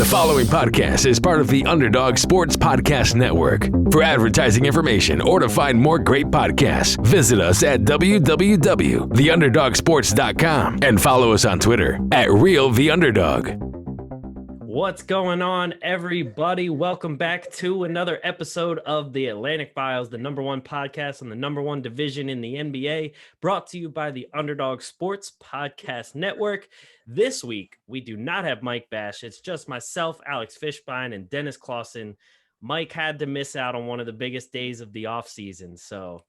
The following podcast is part of the Underdog Sports Podcast Network. For advertising information or to find more great podcasts, visit us at www.theunderdogsports.com and follow us on Twitter at RealTheUnderdog. What's going on, everybody? Welcome back to another episode of the Atlantic Files, the number one podcast on the number one division in the NBA, brought to you by the Underdog Sports Podcast Network. This week, we do not have Mike Bash. It's just myself, Alex Fishbein, and Dennis Clausen. Mike had to miss out on one of the biggest days of the offseason, so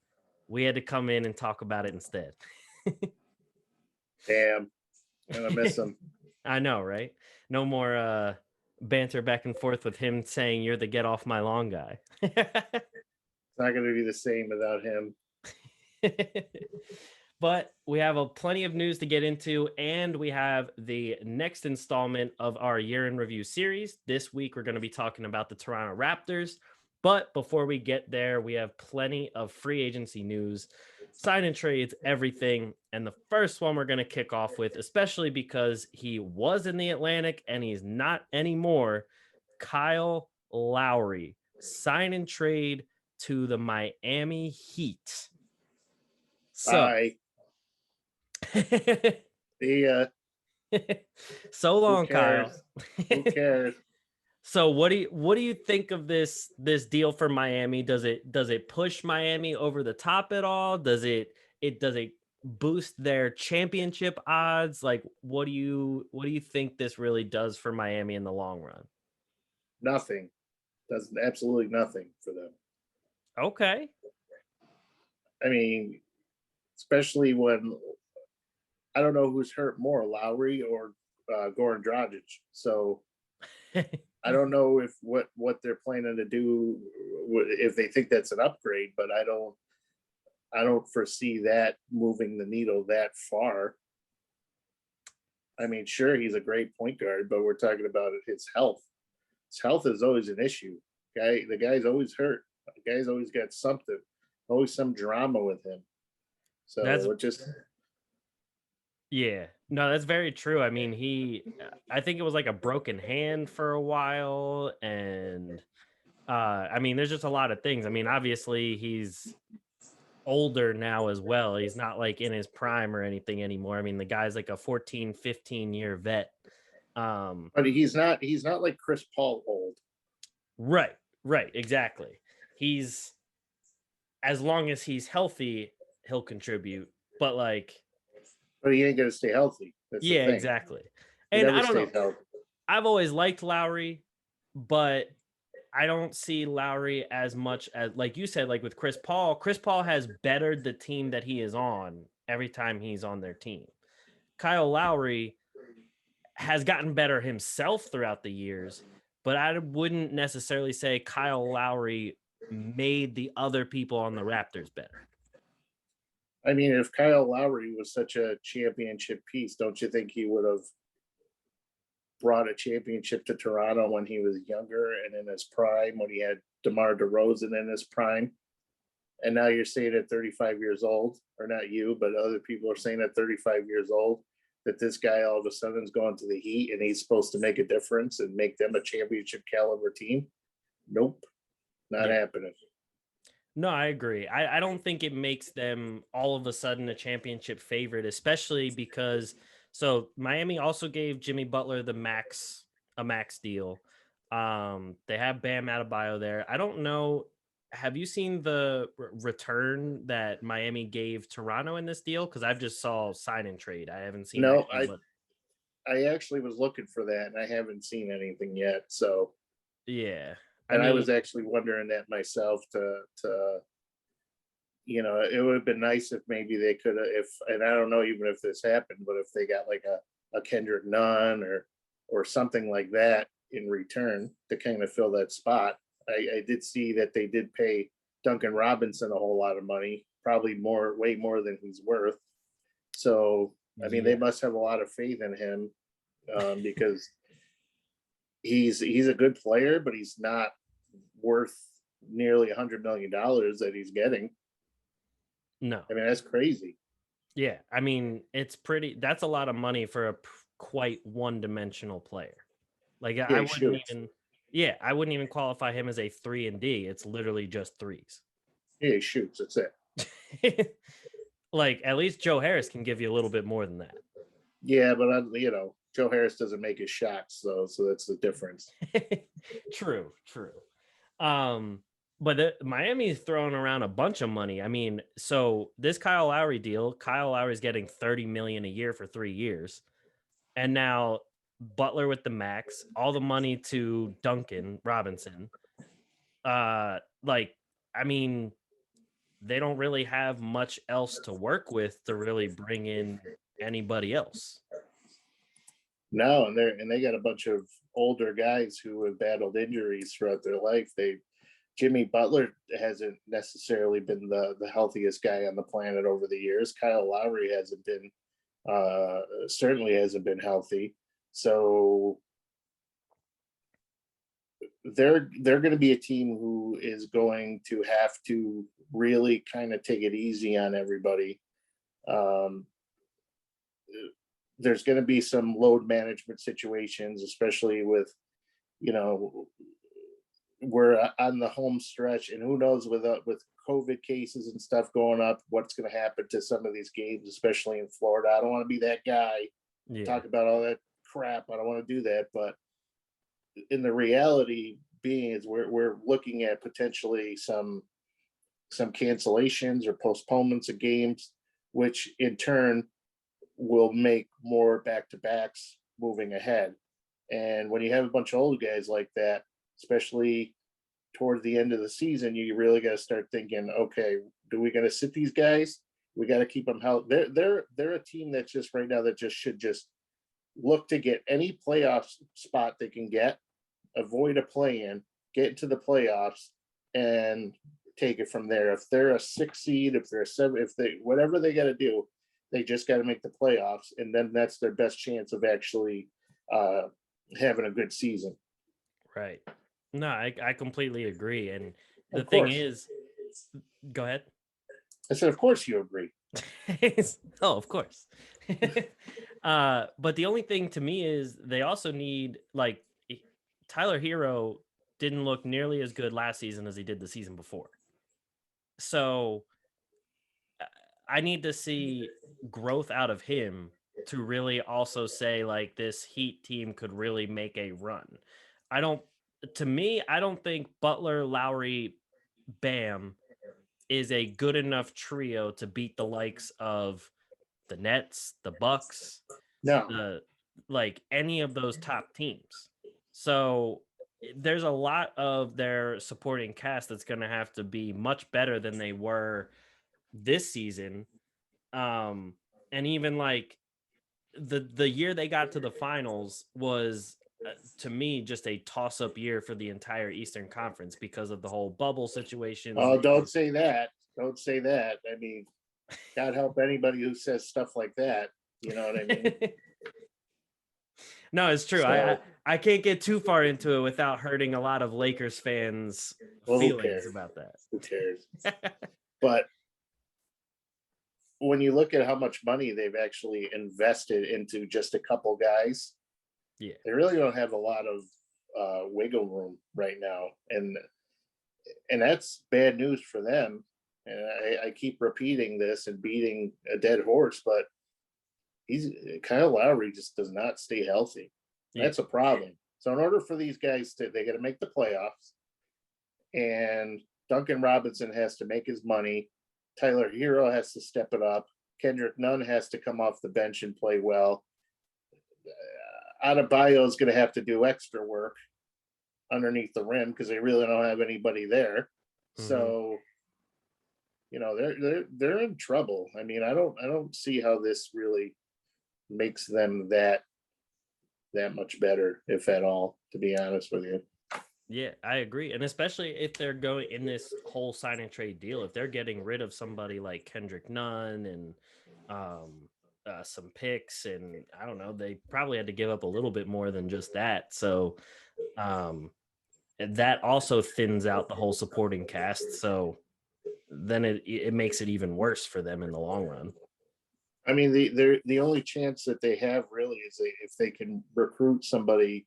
we had to come in and talk about it instead. Damn, I'm gonna miss him. I know, right? No more banter back and forth with him saying you're the get off my lawn guy. It's not going to be the same without him. But we have plenty of news to get into, and we have the next installment of our year in review series. This week, we're going to be talking about the Toronto Raptors. But before we get there, we have plenty of free agency news, sign and trades, everything. And the first one we're going to kick off with, especially because he was in the Atlantic and he's not anymore, Kyle Lowry, sign and trade to the Miami Heat. So, so long, Kyle. Who cares? So what do you think of this deal for Miami? Does it push Miami over the top at all? Does it boost their championship odds? Like, what do you think this really does for Miami in the long run? Nothing. Does absolutely nothing for them. Okay. I mean, especially when I don't know who's hurt more, Lowry or Goran Dragic. So I don't know if what they're planning to do, if they think that's an upgrade, but I don't foresee that moving the needle that far. I mean, sure, he's a great point guard, but we're talking about his health. His health is always an issue. The guy's always hurt. The guy's always got something, always some drama with him. So yeah, no, that's very true. I mean, I think it was like a broken hand for a while. And I mean, there's just a lot of things. I mean, obviously he's older now as well. He's not like in his prime or anything anymore. I mean, the guy's like a 14, 15 year vet. But he's not like Chris Paul old. Right, exactly. He's, as long as he's healthy, he'll contribute. But he ain't gonna stay healthy. That's yeah, exactly. And I don't know. Healthy. I've always liked Lowry, but I don't see Lowry as much as, like you said, like with Chris Paul. Chris Paul has bettered the team that he is on every time he's on their team. Kyle Lowry has gotten better himself throughout the years, but I wouldn't necessarily say Kyle Lowry made the other people on the Raptors better. I mean, if Kyle Lowry was such a championship piece, don't you think he would have brought a championship to Toronto when he was younger and in his prime, when he had DeMar DeRozan in his prime? And now you're saying at 35 years old, or not you, but other people are saying at 35 years old, that this guy all of a sudden is going to the Heat and he's supposed to make a difference and make them a championship caliber team? Nope, not happening. No, I agree. I don't think it makes them all of a sudden a championship favorite, especially because Miami also gave Jimmy Butler a max deal. They have Bam Adebayo there. I don't know. Have you seen the return that Miami gave Toronto in this deal? Because I've just saw sign and trade. I haven't seen. No, I actually was looking for that and I haven't seen anything yet. So yeah. I was actually wondering that myself to it would have been nice if maybe they could have, and I don't know even if this happened, but if they got like a Kendrick Nunn or something like that in return to kind of fill that spot. I did see that they did pay Duncan Robinson a whole lot of money, probably way more than he's worth. So, I mean, they must have a lot of faith in him because he's a good player, but he's not worth nearly $100 million that he's getting. No, I mean, that's crazy. Yeah, I mean, that's a lot of money for a quite one-dimensional player. Like Yeah, I he wouldn't shoots. even. Yeah, I wouldn't even qualify him as a 3-and-D. It's literally just threes. Yeah, he shoots. That's it. Like at least Joe Harris can give you a little bit more than that. Yeah, but Joe Harris doesn't make his shots though, so that's the difference. True. But Miami is throwing around a bunch of money. I mean, so this Kyle Lowry deal, Kyle Lowry is getting $30 million a year for 3 years. And now Butler with the max, all the money to Duncan Robinson. Like, I mean, they don't really have much else to work with to really bring in anybody else. No, and they got a bunch of older guys who have battled injuries throughout their life. Jimmy Butler hasn't necessarily been the healthiest guy on the planet over the years. Kyle Lowry hasn't been certainly hasn't been healthy. So they're going to be a team who is going to have to really kind of take it easy on everybody. There's going to be some load management situations, especially with, we're on the home stretch, and who knows with COVID cases and stuff going up, what's going to happen to some of these games, especially in Florida. I don't want to be that guy. Talk about all that crap. I don't want to do that, but in the reality being is we're looking at potentially some cancellations or postponements of games, which in turn will make more back-to-backs moving ahead. And when you have a bunch of old guys like that, especially toward the end of the season, you really got to start thinking, okay, do we got to sit these guys? We got to keep them healthy. They're a team that's just right now that should look to get any playoff spot they can get, avoid a play-in, get into the playoffs, and take it from there. If they're a 6 seed, if they're a 7, if they whatever they got to do, they just got to make the playoffs, and then that's their best chance of actually having a good season. Right. No, I completely agree. And the Of thing course. is, go ahead. I said, of course you agree. Oh, of course. But the only thing to me is they also need, like, Tyler Hero didn't look nearly as good last season as he did the season before. So I need to see growth out of him to really also say, like, this Heat team could really make a run. I don't think Butler, Lowry, Bam is a good enough trio to beat the likes of the Nets, the Bucks, like any of those top teams. So there's a lot of their supporting cast that's going to have to be much better than they were this season. And even like the year they got to the finals was to me just a toss-up year for the entire Eastern Conference because of the whole bubble situation. Oh, don't say that. Don't say that. I mean, God help anybody who says stuff like that. You know what I mean? No, it's true. So, I can't get too far into it without hurting a lot of Lakers fans' feelings about that. Who cares? But when you look at how much money they've actually invested into just a couple guys, yeah, they really don't have a lot of wiggle room right now, and that's bad news for them. And I keep repeating this and beating a dead horse, but Kyle Lowry just does not stay healthy. Yeah. That's a problem. So in order for these guys they got to make the playoffs, and Duncan Robinson has to make his money. Tyler Hero has to step it up. Kendrick Nunn has to come off the bench and play well. Adebayo is going to have to do extra work underneath the rim because they really don't have anybody there. Mm-hmm. So, they're in trouble. I mean, I don't see how this really makes them that much better, if at all, to be honest with you. Yeah, I agree. And especially if they're going in this whole sign and trade deal, if they're getting rid of somebody like Kendrick Nunn and some picks, and I don't know, they probably had to give up a little bit more than just that. So that also thins out the whole supporting cast. So then it makes it even worse for them in the long run. I mean, the only chance that they have really is if they can recruit somebody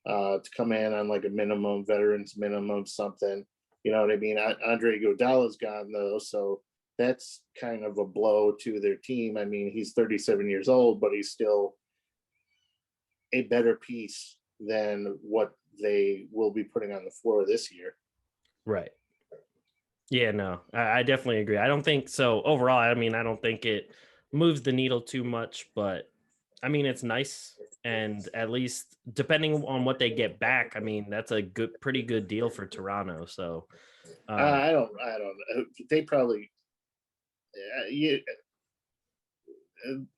to come in on like a minimum, veterans minimum, something. You know what I mean? Andre Iguodala's gone though, so that's kind of a blow to their team. I mean, he's 37 years old, but he's still a better piece than what they will be putting on the floor this year. Right. Yeah, no, I definitely agree. I don't think so. Overall, I mean, I don't think it moves the needle too much, but I mean, it's nice. And at least depending on what they get back, I mean, that's a pretty good deal for Toronto. So I don't know. They probably,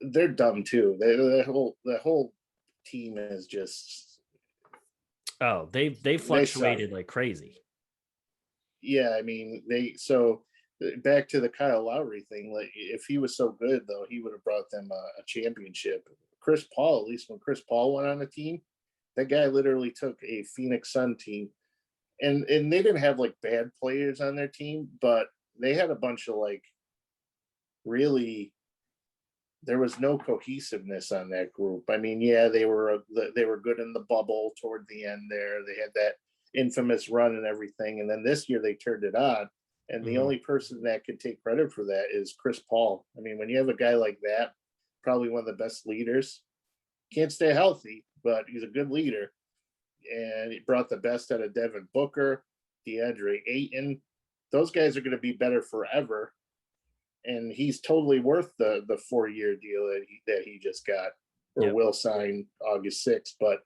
they're dumb too. The whole team is just. Oh, they fluctuated like crazy. Yeah, I mean, back to the Kyle Lowry thing. Like, if he was so good, though, he would have brought them a championship. Chris Paul, at least when Chris Paul went on the team, that guy literally took a Phoenix Sun team, and they didn't have like bad players on their team, but they had a bunch of like really. There was no cohesiveness on that group. I mean, yeah, they were good in the bubble toward the end there. They had that infamous run and everything, and then this year they turned it on, and the only person that could take credit for that is Chris Paul. I mean, when you have a guy like that, probably one of the best leaders, can't stay healthy, but he's a good leader, and he brought the best out of Devin Booker, DeAndre Ayton. Those guys are going to be better forever, and he's totally worth the 4-year deal that he just got or will sign August 6th. But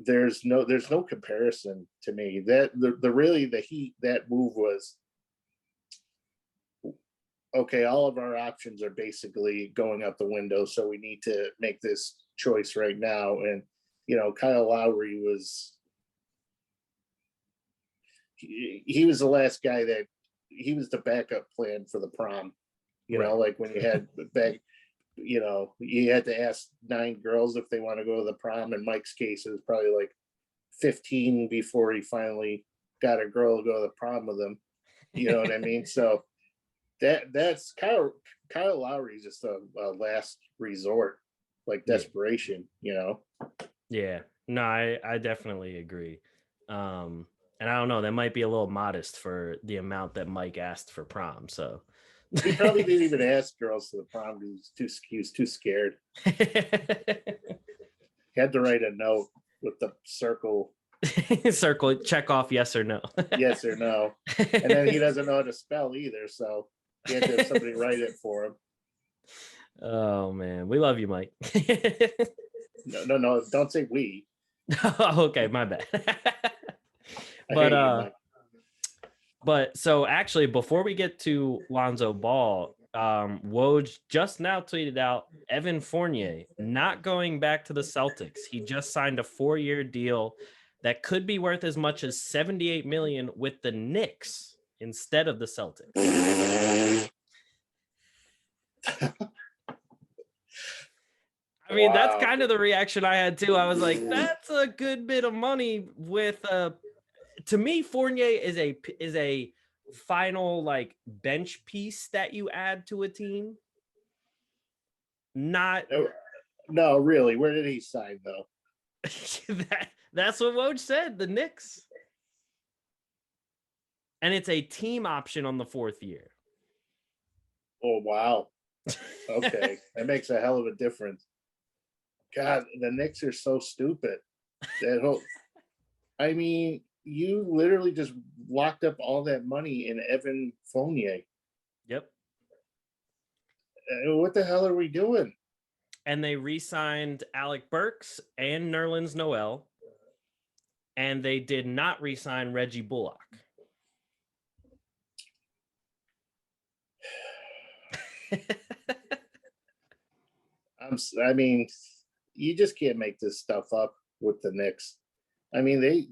there's no comparison to me. That the Heat, that move was okay. All of our options are basically going out the window, so we need to make this choice right now. And Kyle Lowry was he was the last guy that he was the backup plan for the prom. Like when you had back. You had to ask 9 girls if they want to go to the prom. In Mike's case, it was probably like 15 before he finally got a girl to go to the prom with him. You know what I mean? So that's Kyle Lowry is just a last resort, like desperation, Yeah, no, I definitely agree. And I don't know, that might be a little modest for the amount that Mike asked for prom. So he probably didn't even ask girls to the prom. He was too scared. He had to write a note with the circle check off yes or no. Yes or no. And then he doesn't know how to spell either, so he had to have somebody write it for him. Oh man, we love you, Mike. No, don't say we. Okay, my bad. But so actually, before we get to Lonzo Ball, Woj just now tweeted out Evan Fournier not going back to the Celtics. He just signed a 4-year deal that could be worth as much as $78 million with the Knicks instead of the Celtics. I mean, that's kind of the reaction I had too. I was like, that's a good bit of money with to me, Fournier is a final like bench piece that you add to a team. Not no, really. Where did he sign though? That's what Woj said. The Knicks, and it's a team option on the 4th year. Oh wow! Okay, that makes a hell of a difference. God, the Knicks are so stupid. I mean, you literally just locked up all that money in Evan Fournier. Yep. What the hell are we doing? And they re-signed Alec Burks and Nerlens Noel, and they did not re-sign Reggie Bullock. I mean, you just can't make this stuff up with the Knicks. I mean, they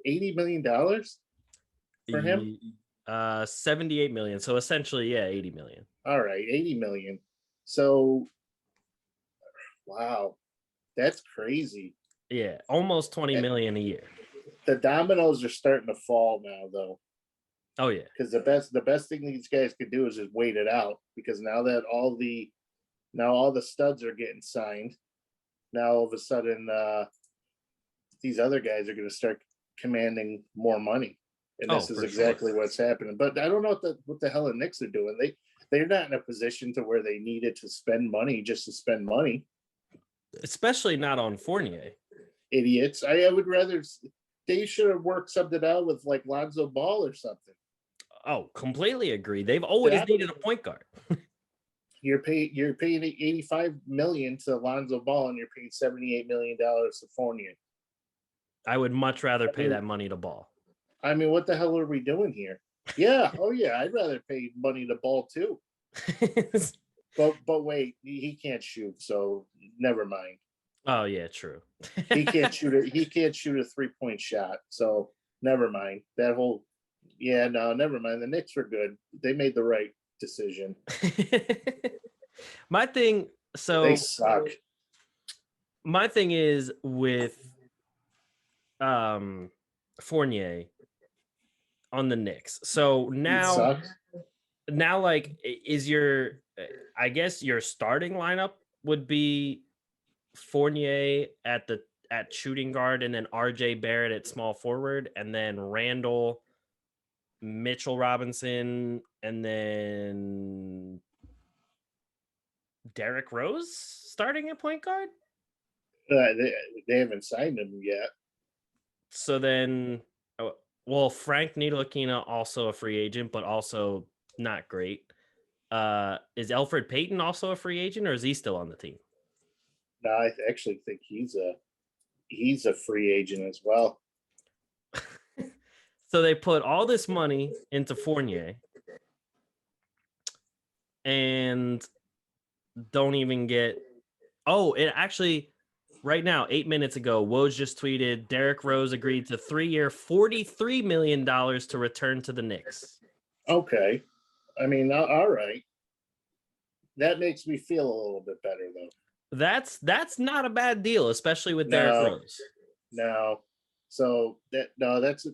$80 million for him? 78 million. So essentially, yeah, 80 million. All right, 80 million. So, wow, that's crazy. Yeah, almost 20 million a year. The dominoes are starting to fall now, though. Oh yeah, because the best thing these guys could do is just wait it out. Because now that all the studs are getting signed, now all of a sudden these other guys are going to start commanding more money, and this is exactly what's happening. But I don't know what the hell the Knicks are doing. They're not in a position to where they needed to spend money just to spend money. Especially not on Fournier. Idiots. I would rather they should have worked something out with like Lonzo Ball or something. Oh, completely agree. They've always needed a point guard. You're paying $85 million to Lonzo Ball, and you're paying $78 million to Fournier. I would much rather pay that money to Ball. I mean, what the hell are we doing here? Yeah, oh yeah, I'd rather pay money to Ball too. but wait, he can't shoot, so never mind. Oh yeah, true. He can't shoot a 3-point shot, so never mind. Never mind. The Knicks were good. They made the right decision. They suck. My thing is with Fournier on the Knicks. So now like is I guess your starting lineup would be Fournier at shooting guard, and then RJ Barrett at small forward, and then Randall, Mitchell Robinson, and then Derrick Rose starting at point guard. They haven't signed him yet. So then, Frank Ntilikina also a free agent, but also not great. Is Elfrid Payton also a free agent, or is he still on the team? No, I actually think he's a free agent as well. So they put all this money into Fournier and don't even get. Oh, it actually. Right now, 8 minutes ago, Woj just tweeted Derrick Rose agreed to 3-year, $43 million to return to the Knicks. Okay. I mean, all right. That makes me feel a little bit better, though. That's not a bad deal, especially with Derrick Rose. No. So that's a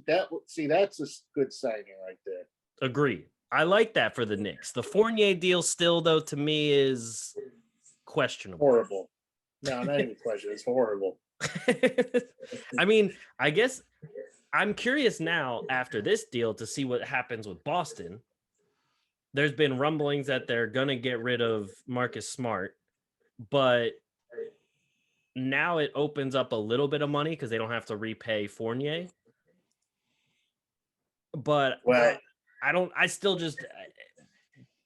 good signing right there. Agreed. I like that for the Knicks. The Fournier deal still, though, to me is questionable. Horrible. No, not even question. It's horrible. I mean, I guess I'm curious now after this deal to see what happens with Boston. There's been rumblings that they're going to get rid of Marcus Smart, but now it opens up a little bit of money because they don't have to repay Fournier. But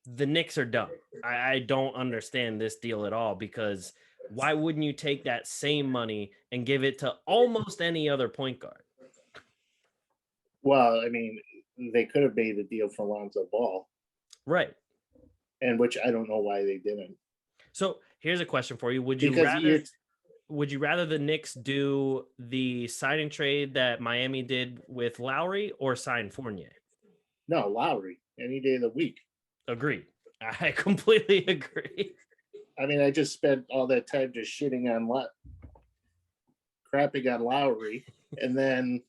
the Knicks are dumb. I don't understand this deal at all, because why wouldn't you take that same money and give it to almost any other point guard? Well, I mean, they could have made a deal for Lonzo Ball. Right. And which I don't know why they didn't. So here's a question for you. Would you rather the Knicks do the signing trade that Miami did with Lowry or sign Fournier? No, Lowry any day of the week. Agreed. I completely agree. I mean, I just spent all that time just shitting on crapping on Lowry, and then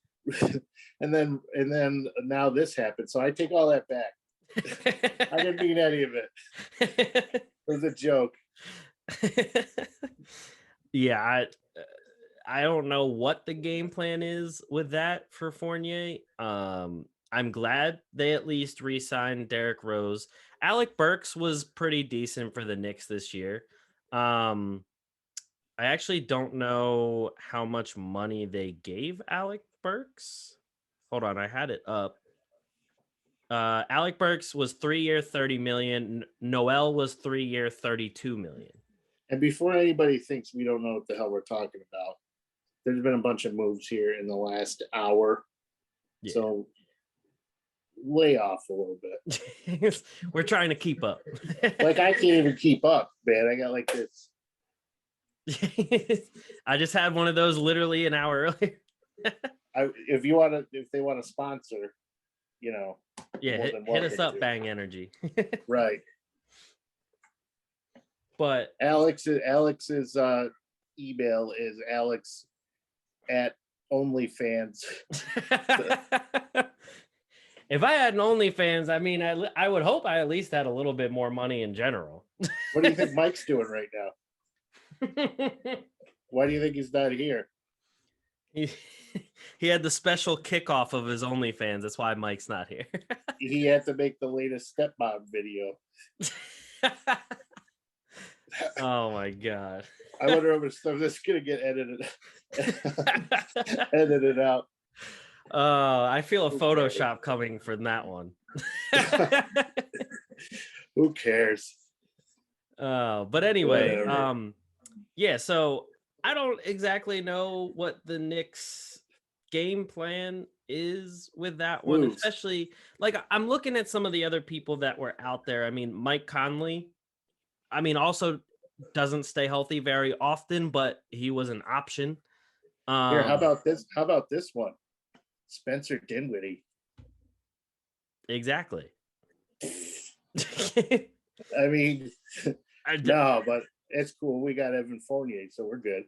now this happened. So I take all that back. I didn't mean any of it. It was a joke. Yeah, I don't know what the game plan is with that for Fournier. I'm glad they at least re-signed Derrick Rose. Alec Burks was pretty decent for the Knicks this year. I actually don't know how much money they gave Alec Burks. Hold on, I had it up. Alec Burks was 3-year, $30 million. Noel was 3-year, $32 million. And before anybody thinks we don't know what the hell we're talking about, there's been a bunch of moves here in the last hour. Yeah. So lay off a little bit. We're trying to keep up. Like, I can't even keep up, man. I got like this. I just had one of those literally an hour earlier. If they want to sponsor, yeah, hit us up, Bang Energy. Right. But Alex's email is alex@onlyfans. If I had an OnlyFans, I mean, I would hope I at least had a little bit more money in general. What do you think Mike's doing right now? Why do you think he's not here? He, he had the special kickoff of his OnlyFans. That's why Mike's not here. He had to make the latest stepmom video. Oh my god! I wonder if it's gonna get edited out. I feel a Photoshop coming from that one. Who cares? But anyway, Whatever. yeah. So I don't exactly know what the Knicks game plan is with that one, Moves. especially like I'm looking at some of the other people that were out there. I mean, Mike Conley, I mean, also doesn't stay healthy very often, but he was an option. Here, how about this? How about this one? Spencer Dinwiddie. Exactly. I mean, no, but it's cool. We got Evan Fournier, so we're good.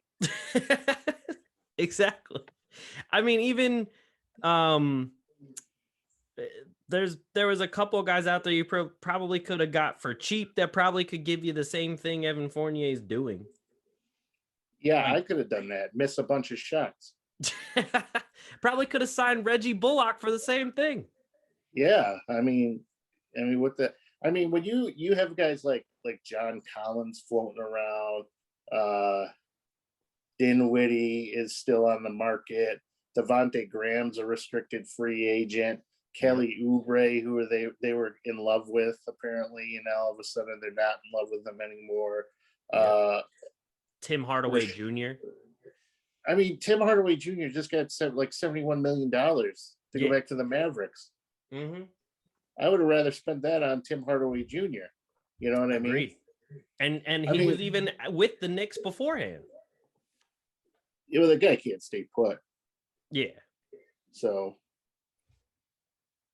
Exactly. I mean, even there was a couple of guys out there you probably could have got for cheap that probably could give you the same thing Evan Fournier is doing. Yeah, I could have done that. Miss a bunch of shots. Probably could have signed Reggie Bullock for the same thing. Yeah, I mean, when you have guys like John Collins floating around, Dinwiddie is still on the market. Devontae Graham's a restricted free agent. Kelly Oubre, who they were in love with apparently, and now all of a sudden they're not in love with them anymore. Tim Hardaway Jr. I mean, Tim Hardaway Jr. just got like $71 million to go back to the Mavericks. Mm-hmm. I would have rather spent that on Tim Hardaway Jr. You know what I mean? And he was even with the Knicks beforehand. Yeah, well, the guy can't stay put. Yeah. So,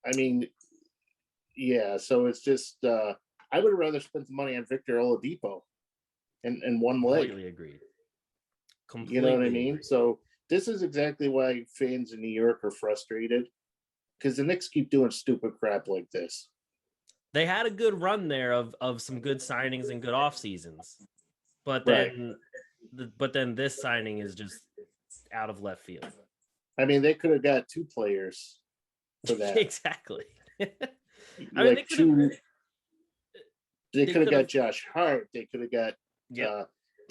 I mean, yeah. So it's just I would have rather spent the money on Victor Oladipo and one leg. Completely agreed. You know what I mean? So this is exactly why fans in New York are frustrated, because the Knicks keep doing stupid crap like this. They had a good run there of some good signings and good off seasons, but then this signing is just out of left field. I mean, they could have got two players for that. Exactly. They could have got Josh Hart. They could have got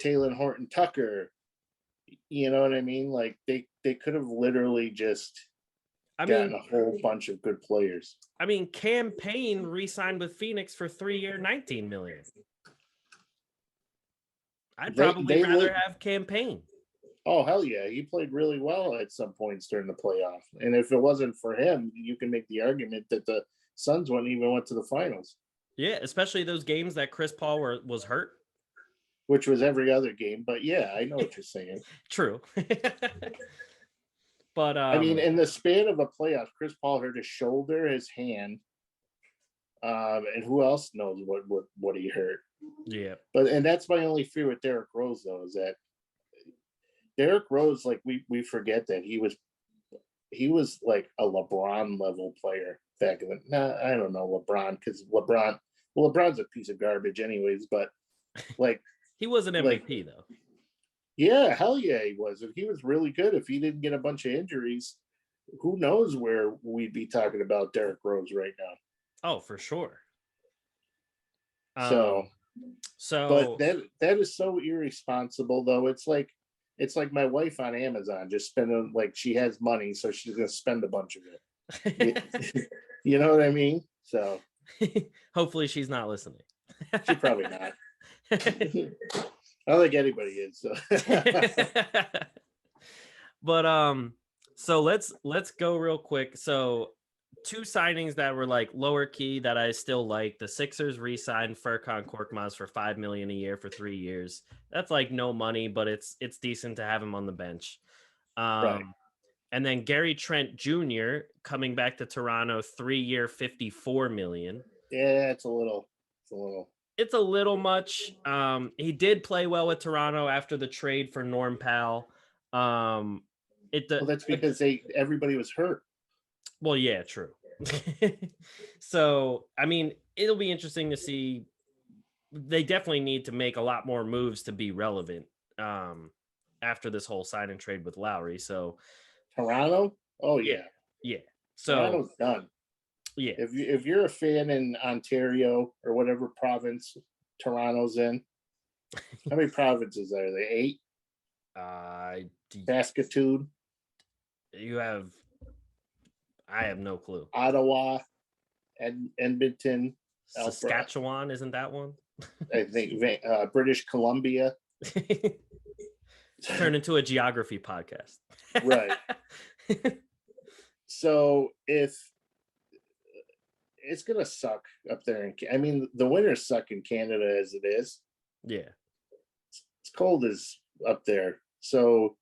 Taylor Horton Tucker. You know what I mean? Like they could have literally just gotten a whole bunch of good players. I mean, Cam Payne re-signed with Phoenix for 3-year, $19 million. I'd probably rather have Cam Payne. Oh, hell yeah. He played really well at some points during the playoff. And if it wasn't for him, you can make the argument that the Suns went to the finals. Yeah, especially those games that Chris Paul was hurt. Which was every other game. But yeah, I know what you're saying. True. But I mean, in the span of a playoff, Chris Paul hurt his shoulder, his hand. And who else knows what he hurt? Yeah. And that's my only fear with Derrick Rose, though, is that Derrick Rose, like we forget that he was like a LeBron level player back in the. I don't know LeBron, because LeBron's a piece of garbage anyways. But like he was an MVP though. Yeah, hell yeah, he was. If he was really good, if he didn't get a bunch of injuries, who knows where we'd be talking about Derrick Rose right now? Oh, for sure. But that is so irresponsible, though. It's like my wife on Amazon, just spending, like, she has money, so she's gonna spend a bunch of it. You know what I mean? So hopefully she's not listening. She's probably not. I don't think anybody is. So. But so let's go real quick. So two signings that were like lower key that I still like. The Sixers re-signed Furkan Korkmaz for $5 million a year for 3 years. That's like no money, but it's decent to have him on the bench. Right. And then Gary Trent Jr. coming back to Toronto, 3-year, $54 million. Yeah, it's a little much. He did play well with Toronto after the trade for Norm Powell. Well, that's because everybody was hurt. Well, yeah, true. So, I mean, it'll be interesting to see. They definitely need to make a lot more moves to be relevant. after this whole sign and trade with Lowry. So Toronto? Oh yeah. yeah. So Toronto's done. yeah. If you're a fan in Ontario or whatever province Toronto's in, how many provinces are there? 8? Saskatoon. I have no clue. Ottawa, Edmonton, Saskatchewan, isn't that one? I think British Columbia. Turn into a geography podcast. Right. So if it's gonna suck up there, the winters suck in Canada as it is. Yeah, it's cold as up there. So,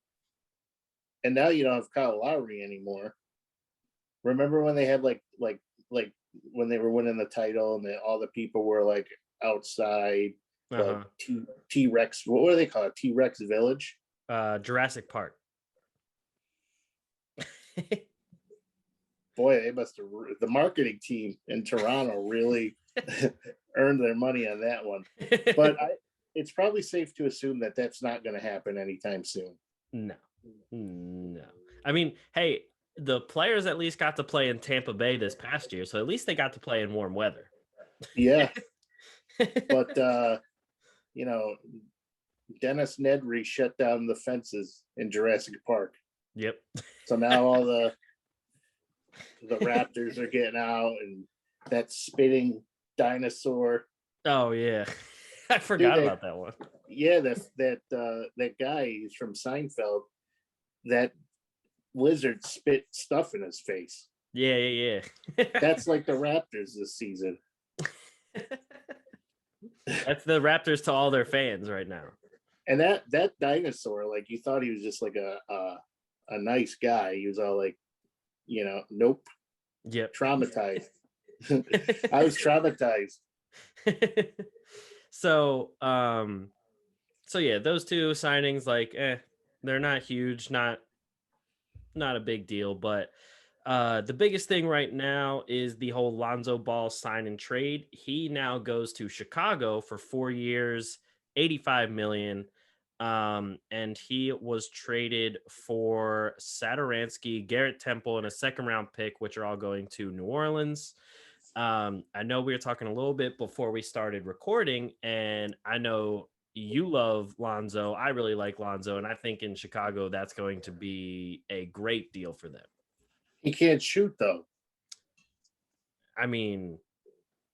and now you don't have Kyle Lowry anymore. Remember when they had like when they were winning the title and all the people were like outside T-Rex, what do they call it? T-Rex Village? Jurassic Park. Boy, they must have, the marketing team in Toronto really earned their money on that one. But it's probably safe to assume that that's not going to happen anytime soon. No. I mean, hey, the players at least got to play in Tampa Bay this past year, so at least they got to play in warm weather. Yeah. But, Dennis Nedry shut down the fences in Jurassic Park. Yep. So now all the Raptors are getting out, and that spitting dinosaur. Oh yeah, I forgot about that one. Yeah, that guy is from Seinfeld. That lizard spit stuff in his face. Yeah. That's like the Raptors this season. That's the Raptors to all their fans right now. And that dinosaur, like, you thought he was just like a nice guy. He was all like, nope. Yep. Traumatized. I was traumatized. So yeah, those two signings, like, they're not huge, not a big deal, but the biggest thing right now is the whole Lonzo Ball sign and trade. He now goes to Chicago for 4 years, $85 million. And he was traded for Satoransky, Garrett Temple, and a second-round pick, which are all going to New Orleans. I know we were talking a little bit before we started recording, and I know you love Lonzo. I really like Lonzo, and I think in Chicago that's going to be a great deal for them. He can't shoot, though. I mean,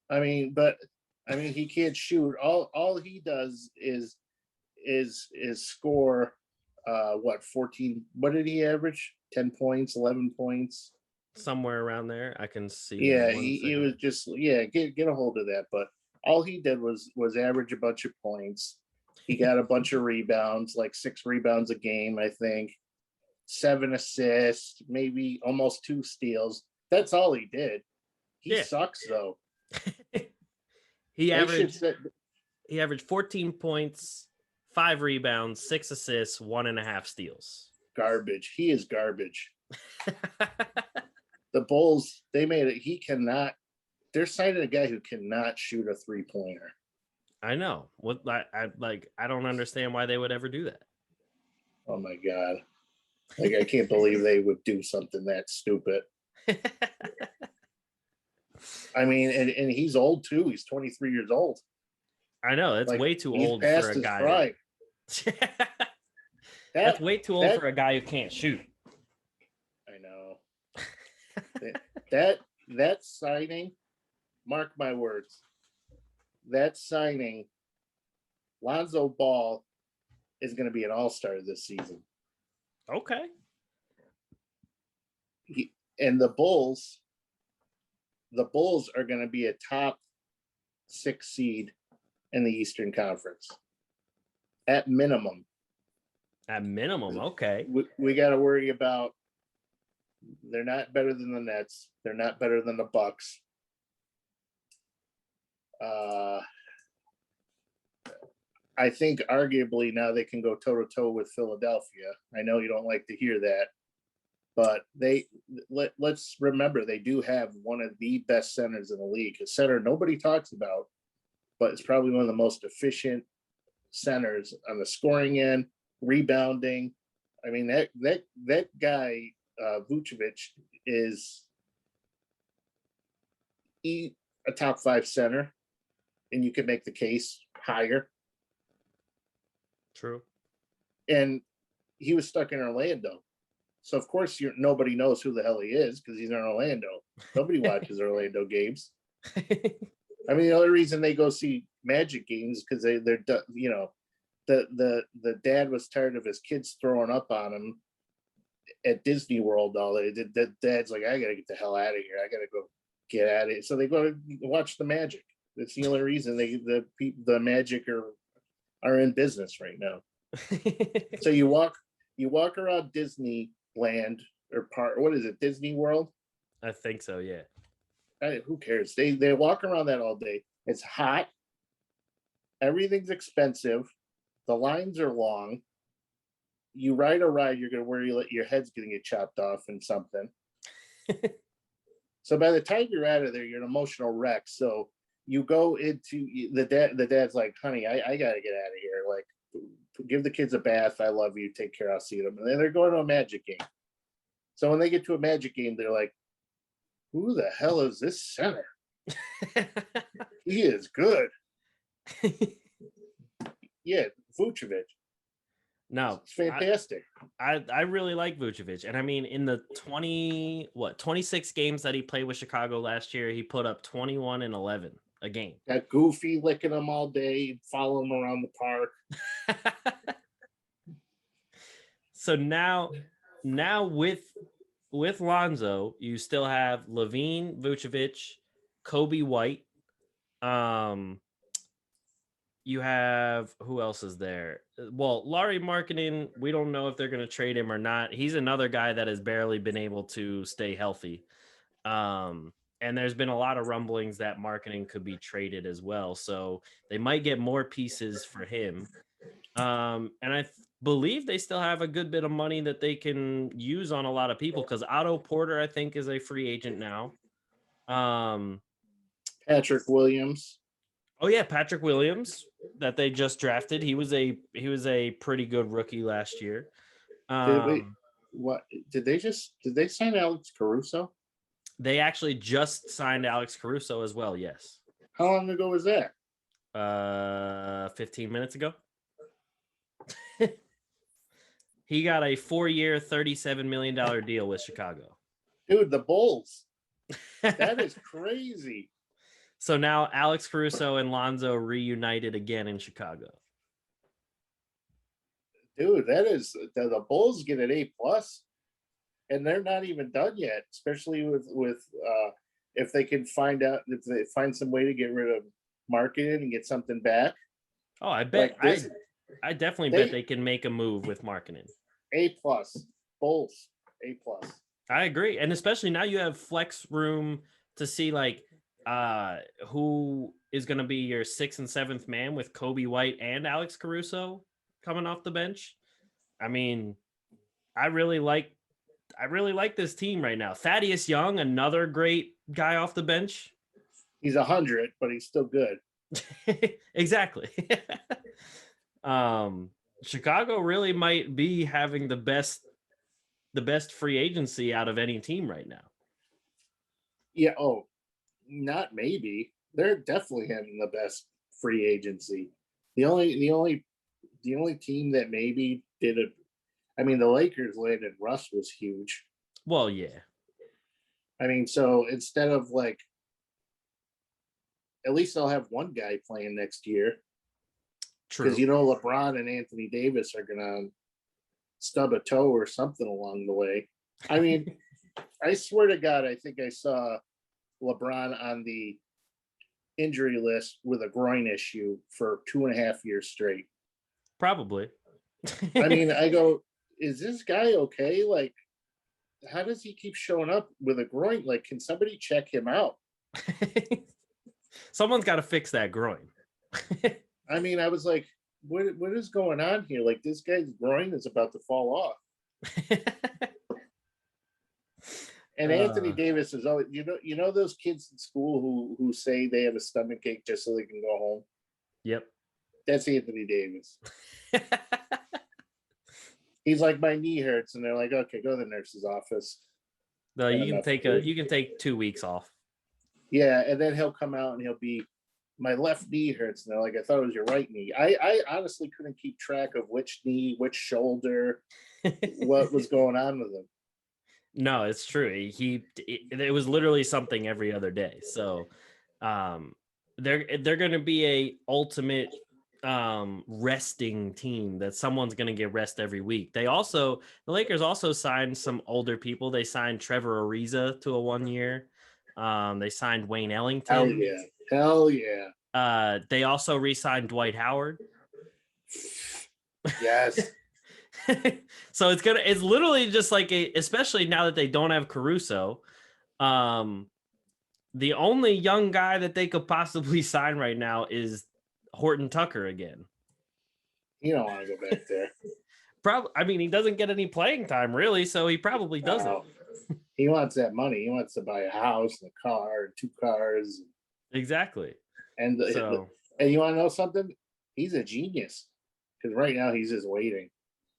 he can't shoot. All he does is score 14, what did he average? 10 points, 11 points, somewhere around there. I can see. Yeah, he was just get a hold of that. But all he did was average a bunch of points. He got a bunch of rebounds, like 6 rebounds a game, I think, 7 assists, maybe almost 2 steals. That's all he did. He sucks, though. He averaged 14 points, 5 rebounds, 6 assists, 1.5 steals. Garbage. He is garbage. The Bulls, they made it. He cannot. They're signing a guy who cannot shoot a 3-pointer. I know. What I don't understand why they would ever do that. Oh my God. Like, I can't believe they would do something that stupid. I mean, and he's old too. He's 23 years old. I know. That's way too old for a guy. Prime. That's way too old for a guy who can't shoot. I know. that signing, mark my words, that signing, Lonzo Ball is going to be an all-star this season. Okay. And the Bulls are going to be a top 6 seed in the Eastern Conference. At minimum. Okay. We got to worry about, they're not better than the Nets. They're not better than the Bucks. I think arguably now they can go toe-to-toe with Philadelphia. I know you don't like to hear that, but let's remember they do have one of the best centers in the league. A center nobody talks about, but it's probably one of the most efficient centers on the scoring end rebounding. I mean, that guy, Vucevic, is a top 5 center, and you could make the case higher. True. And he was stuck in Orlando. So, of course, nobody knows who the hell he is because he's in Orlando. Nobody watches Orlando games. I mean, the only reason they go see Magic games because they're you know, the dad was tired of his kids throwing up on him at Disney World all day. The dad's like, I gotta get the hell out of here. I gotta go get at it. So they go to watch the Magic. That's the only reason the Magic are in business right now. So you walk around Disneyland or park. What is it? Disney World? I think so. Yeah. Who cares? They walk around that all day. It's hot. Everything's expensive. The lines are long. You ride a ride, you're gonna worry your head's gonna get chopped off and something. So by the time you're out of there, you're an emotional wreck. So you go into the dad's like, honey, I gotta get out of here. Like, give the kids a bath. I love you. Take care. I'll see them. And then they're going to a Magic game. So when they get to a Magic game, they're like, who the hell is this center? He is good. Yeah, Vucevic. No, it's fantastic. I really like Vucevic. And I mean, in the 26 games that he played with Chicago last year, he put up 21 and 11 a game. Got Goofy licking him all day, follow him around the park. So now with Lonzo, you still have LaVine, Vucevic, Kobe White. You have, who else is there? Well, Lauri Markkanen, we don't know if they're going to trade him or not. He's another guy that has barely been able to stay healthy. And there's been a lot of rumblings that Markkanen could be traded as well. So they might get more pieces for him. And I believe they still have a good bit of money that they can use on a lot of people because Otto Porter, I think, is a free agent now. Patrick Williams. Oh yeah, Patrick Williams that they just drafted. He was a pretty good rookie last year. Did they sign Alex Caruso? They actually just signed Alex Caruso as well. Yes. How long ago was that? 15 minutes ago. He got a 4-year, $37 million deal with Chicago. Dude, the Bulls. That is crazy. So now Alex Caruso and Lonzo reunited again in Chicago. Dude, that is the Bulls get an A+, and they're not even done yet. Especially with if they can find some way to get rid of Markkanen and get something back. Oh, I bet I definitely bet they can make a move with Markkanen. A+, Bulls A+. I agree, and especially now you have flex room to see like who is going to be your 6th and 7th man with Kobe White and Alex Caruso coming off the bench. I mean, I really like this team right now. Thaddeus Young, another great guy off the bench. He's 100, but he's still good. Exactly. Chicago really might be having the best free agency out of any team right now. Yeah. Oh, not maybe. They're definitely having the best free agency. The only team that maybe did it. I mean, the Lakers landed Russ was huge. Well, yeah. I mean, so instead of like, at least they'll have one guy playing next year. True. Because LeBron and Anthony Davis are gonna stub a toe or something along the way. I mean, I swear to God, I think I saw LeBron on the injury list with a groin issue for 2.5 years straight. Probably. I mean, I go, is this guy okay? Like, how does he keep showing up with a groin? Like, can somebody check him out? Someone's got to fix that groin. I mean, I was like, what is going on here? Like, this guy's groin is about to fall off. And Anthony Davis is always, you know those kids in school who say they have a stomach ache just so they can go home. Yep, that's Anthony Davis. He's like, my knee hurts, and they're like, okay, go to the nurse's office. No, you can take 2 weeks off. Yeah, and then he'll come out and he'll be, my left knee hurts, and they're like, I thought it was your right knee. I honestly couldn't keep track of which knee, which shoulder, what was going on with him. No, it's true. It was literally something every other day. So, they're going to be a ultimate resting team that someone's going to get rest every week. The Lakers also signed some older people. They signed Trevor Ariza to a 1 year. They signed Wayne Ellington. Hell yeah. They also re-signed Dwight Howard. Yes. So it's literally just like especially now that they don't have Caruso. The only young guy that they could possibly sign right now is Horton Tucker again. You don't want to go back there. I mean, he doesn't get any playing time really, so he probably doesn't. He wants that money. He wants to buy a house and a car and 2 cars. Exactly. And you want to know something? He's a genius. Because right now he's just waiting.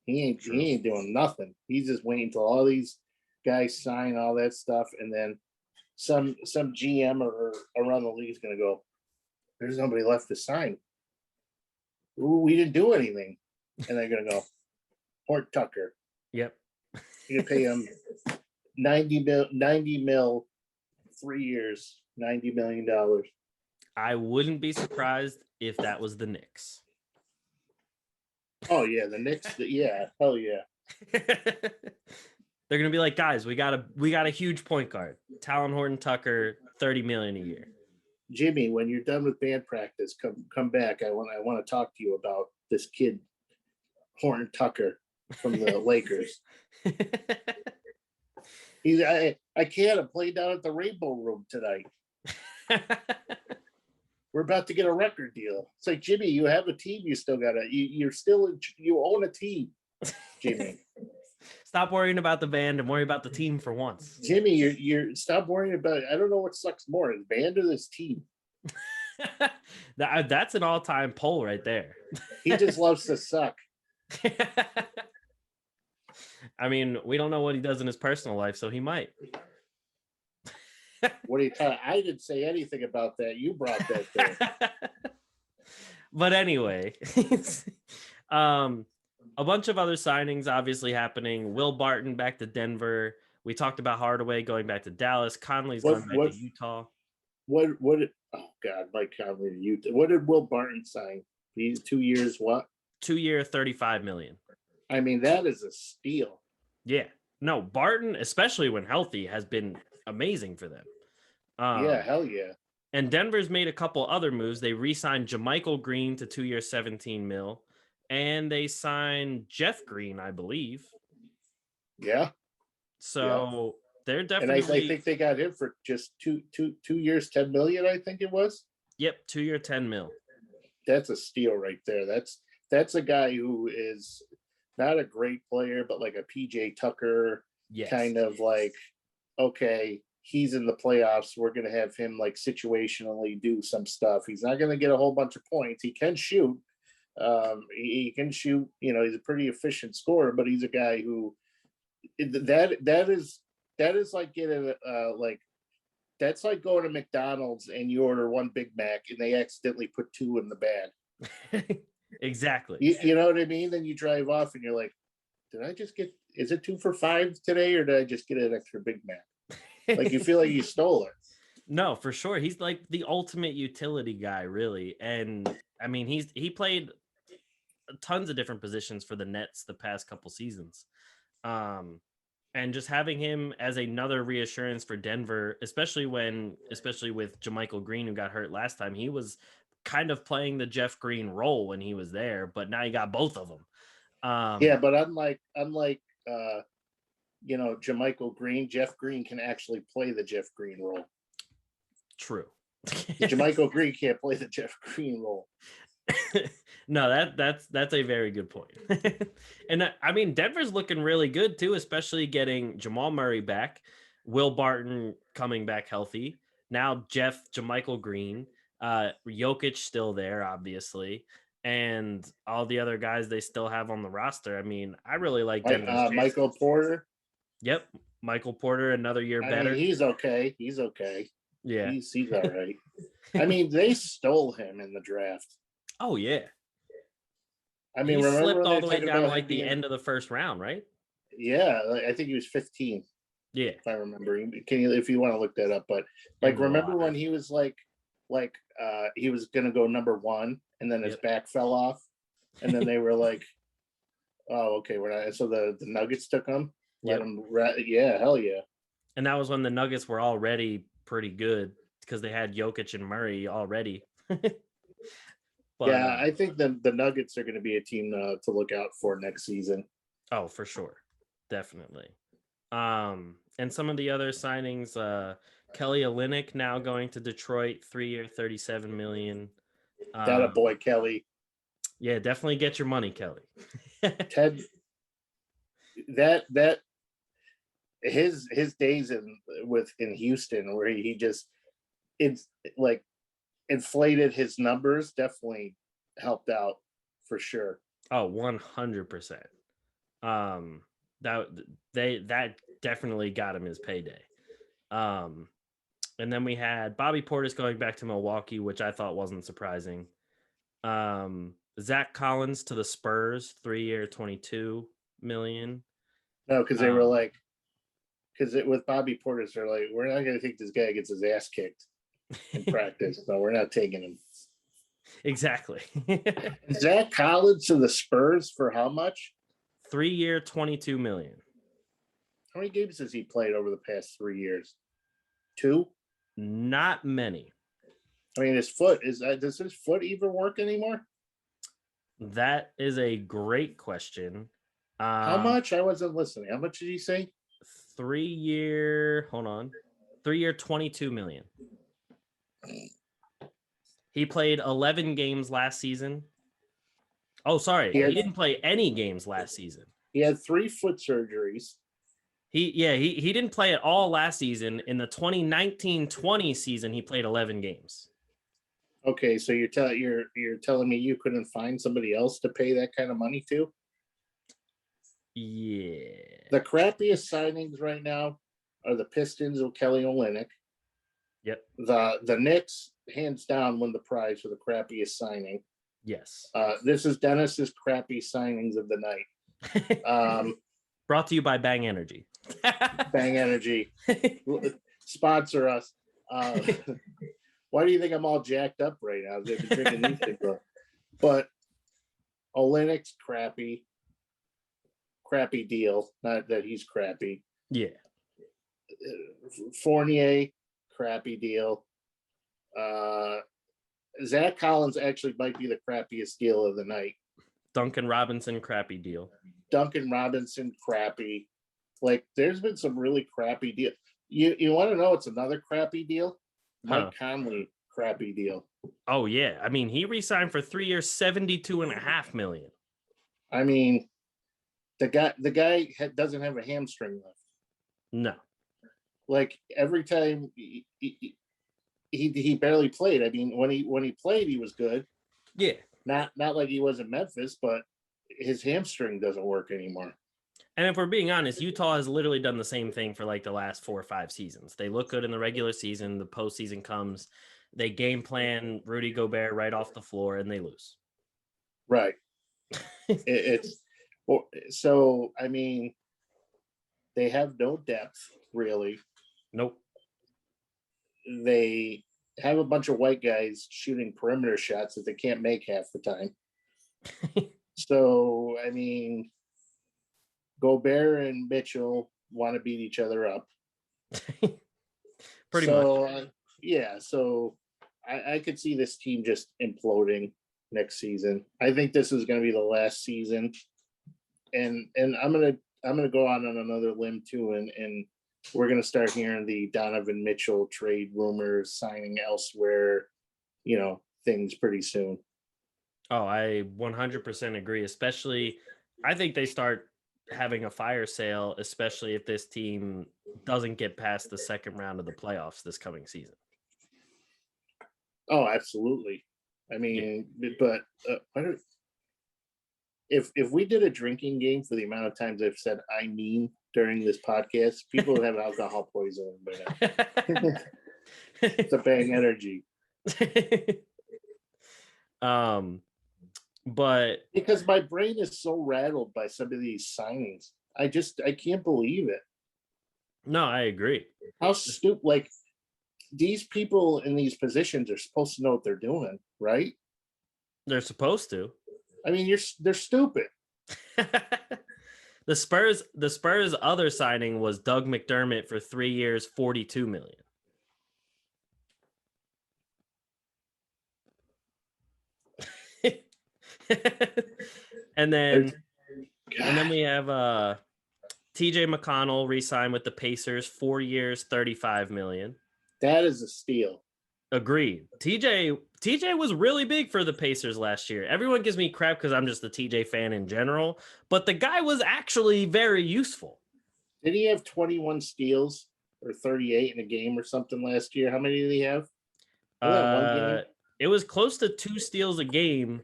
He ain't doing nothing. He's just waiting till all these guys sign all that stuff, and then some GM or around the league is going to go, there's nobody left to sign. Ooh, we didn't do anything. And they're going to go, Hort Tucker. Yep. You pay him 90 mil, 3 years, $90 million. I wouldn't be surprised if that was the Knicks. Oh yeah, the Knicks. Yeah, hell yeah. They're gonna be like, guys, we got a huge point guard, Talon Horton Tucker, $30 million a year. Jimmy, when you're done with band practice, come back. I want to talk to you about this kid, Horton Tucker from the Lakers. I can't play down at the Rainbow Room tonight. We're about to get a record deal. It's like, Jimmy, you have a team. You still got you own a team, Jimmy. Stop worrying about the band and worry about the team for once. Jimmy, you're stop worrying about it. I don't know what sucks more, the band or this team. That's an all-time poll right there. He just loves to suck. I mean, we don't know what he does in his personal life, so he might. What are you talking? I didn't say anything about that. You brought that there. But anyway, a bunch of other signings obviously happening. Will Barton back to Denver. We talked about Hardaway going back to Dallas. Conley's going back to Utah. Oh God, Mike Conley to Utah. What did Will Barton sign? He's 2 years what? 2 year, $35 million. I mean, that is a steal. Yeah. No, Barton, especially when healthy, has been amazing for them. Yeah, hell yeah. And Denver's made a couple other moves. They re-signed JaMychal Green to 2 year, $17 million. And they signed Jeff Green, I believe. Yeah. So they're definitely. And I think they got him for just two years, $10 million. I think it was. Yep, 2 year, $10 million. That's a steal right there. That's a guy who is not a great player, but like a PJ Tucker kind of like, okay, he's in the playoffs. We're going to have him like situationally do some stuff. He's not going to get a whole bunch of points. He can shoot. He can shoot. You know, he's a pretty efficient scorer, but he's a guy who that is like getting that's like going to McDonald's and you order 1 Big Mac and they accidentally put 2 in the bag. Exactly. You know what I mean? Then you drive off and you're like, is it 2 for $5 today, or did I just get an extra Big Mac? Like, you feel like you stole it. No, for sure. He's like the ultimate utility guy, really. And I mean, he played tons of different positions for the Nets the past couple seasons. And just having him as another reassurance for Denver, especially with JaMychal Green, who got hurt last time, he was kind of playing the Jeff Green role when he was there, but now you got both of them. Yeah, but unlike JaMychal Green, Jeff Green can actually play the Jeff Green role. True. JaMychal Green can't play the Jeff Green role. No, that's a very good point. And I mean, Denver's looking really good too, especially getting Jamal Murray back, Will Barton coming back healthy. Now JaMychal Green, Jokic still there, obviously. and all the other guys they still have on the roster. I mean, I really like Dennis. Michael Porter. Yep, Michael Porter, another year better. I mean, he's okay. He's okay. Yeah, he's all right. I mean, they stole him in the draft. Oh yeah. I mean, he remember slipped all the way talking down to about like the being- end of the first round, right? Yeah, I think he was 15. Yeah, if I remember. Can you, if you want to look that up? But like, remember when he was like he was gonna go number 1, and then his back fell off, and then they were like, "Oh, okay, we're not." So the Nuggets took him. Let him. Yeah, hell yeah. And that was when the Nuggets were already pretty good because they had Jokic and Murray already. But, yeah, I think the Nuggets are going to be a team to look out for next season. Oh, for sure, definitely. And some of the other signings, Kelly Olynyk now going to Detroit, 3-year, $37 million. That a boy, Kelly. Yeah, definitely get your money, Kelly. Ted, that his days in Houston where he just it's like inflated his numbers definitely helped out for sure. Oh, 100%. That definitely got him his payday. And then we had Bobby Portis going back to Milwaukee, which I thought wasn't surprising. Zach Collins to the Spurs, 3-year, $22 million. No, because they were like, with Bobby Portis, they're like, we're not going to think this guy gets his ass kicked in practice, so we're not taking him. Exactly. Zach Collins to the Spurs for how much? 3-year, $22 million. How many games has he played over the past 3 years? 2? Not many. I mean, his foot does his foot even work anymore? That is a great question. How much? I wasn't listening. How much did he say? 3-year, hold on. 3-year, $22 million. He played 11 games last season. Oh, sorry. He didn't play any games last season. He had 3 foot surgeries. He didn't play at all last season. In the 2019-20 season, he played 11 games. Okay, so you're telling me you couldn't find somebody else to pay that kind of money to? Yeah. The crappiest signings right now are the Pistons with Kelly Olynyk. Yep. The Knicks, hands down, won the prize for the crappiest signing. Yes. This is Dennis's crappy signings of the night. Brought to you by Bang Energy. Bang Energy. Sponsor us. Why do you think I'm all jacked up right now? They've been drinking these things up. But Olynyk's crappy deal. Not that he's crappy. Yeah. Fournier, crappy deal. Zach Collins actually might be the crappiest deal of the night. Duncan Robinson, crappy deal. Duncan Robinson, crappy. Like, there's been some really crappy deal. You want to know what's another crappy deal? Mike Conley, crappy deal. Oh yeah, I mean he re-signed for 3 years, $72.5 million. I mean, the guy doesn't have a hamstring left. No. Like every time he barely played. I mean, when he played, he was good. Yeah. Not like he was in Memphis, but his hamstring doesn't work anymore. And if we're being honest, Utah has literally done the same thing for like the last 4 or 5 seasons. They look good in the regular season. The postseason comes, they game plan Rudy Gobert right off the floor, and they lose. Right. So, I mean, they have no depth, really. Nope. They have a bunch of white guys shooting perimeter shots that they can't make half the time. So, I mean, Gobert and Mitchell want to beat each other up. Pretty much. Yeah, so I could see this team just imploding next season. I think this is going to be the last season. And I'm gonna go on another limb too, and we're gonna start hearing the Donovan Mitchell trade rumors, signing elsewhere, things pretty soon. Oh, I 100% agree. Especially, I think they start having a fire sale, especially if this team doesn't get past the second round of the playoffs this coming season. Oh, absolutely. I mean, but if we did a drinking game for the amount of times I've said "I mean" during this podcast, people would have alcohol poisoning by now. It's a bang energy. But because my brain is so rattled by some of these signings, I can't believe it. No, I agree. How stupid! Like these people in these positions are supposed to know what they're doing, right? They're supposed to. I mean, they're stupid. The Spurs' other signing was Doug McDermott for 3 years, $42 million. and then we have TJ McConnell re-signed with the Pacers, 4 years, $35 million. That is a steal. Agreed. TJ was really big for the Pacers last year. Everyone gives me crap because I'm just a TJ fan in general, but the guy was actually very useful. Did he have 21 steals or 38 in a game or something last year? How many did he have? One game? It was close to 2 steals a game.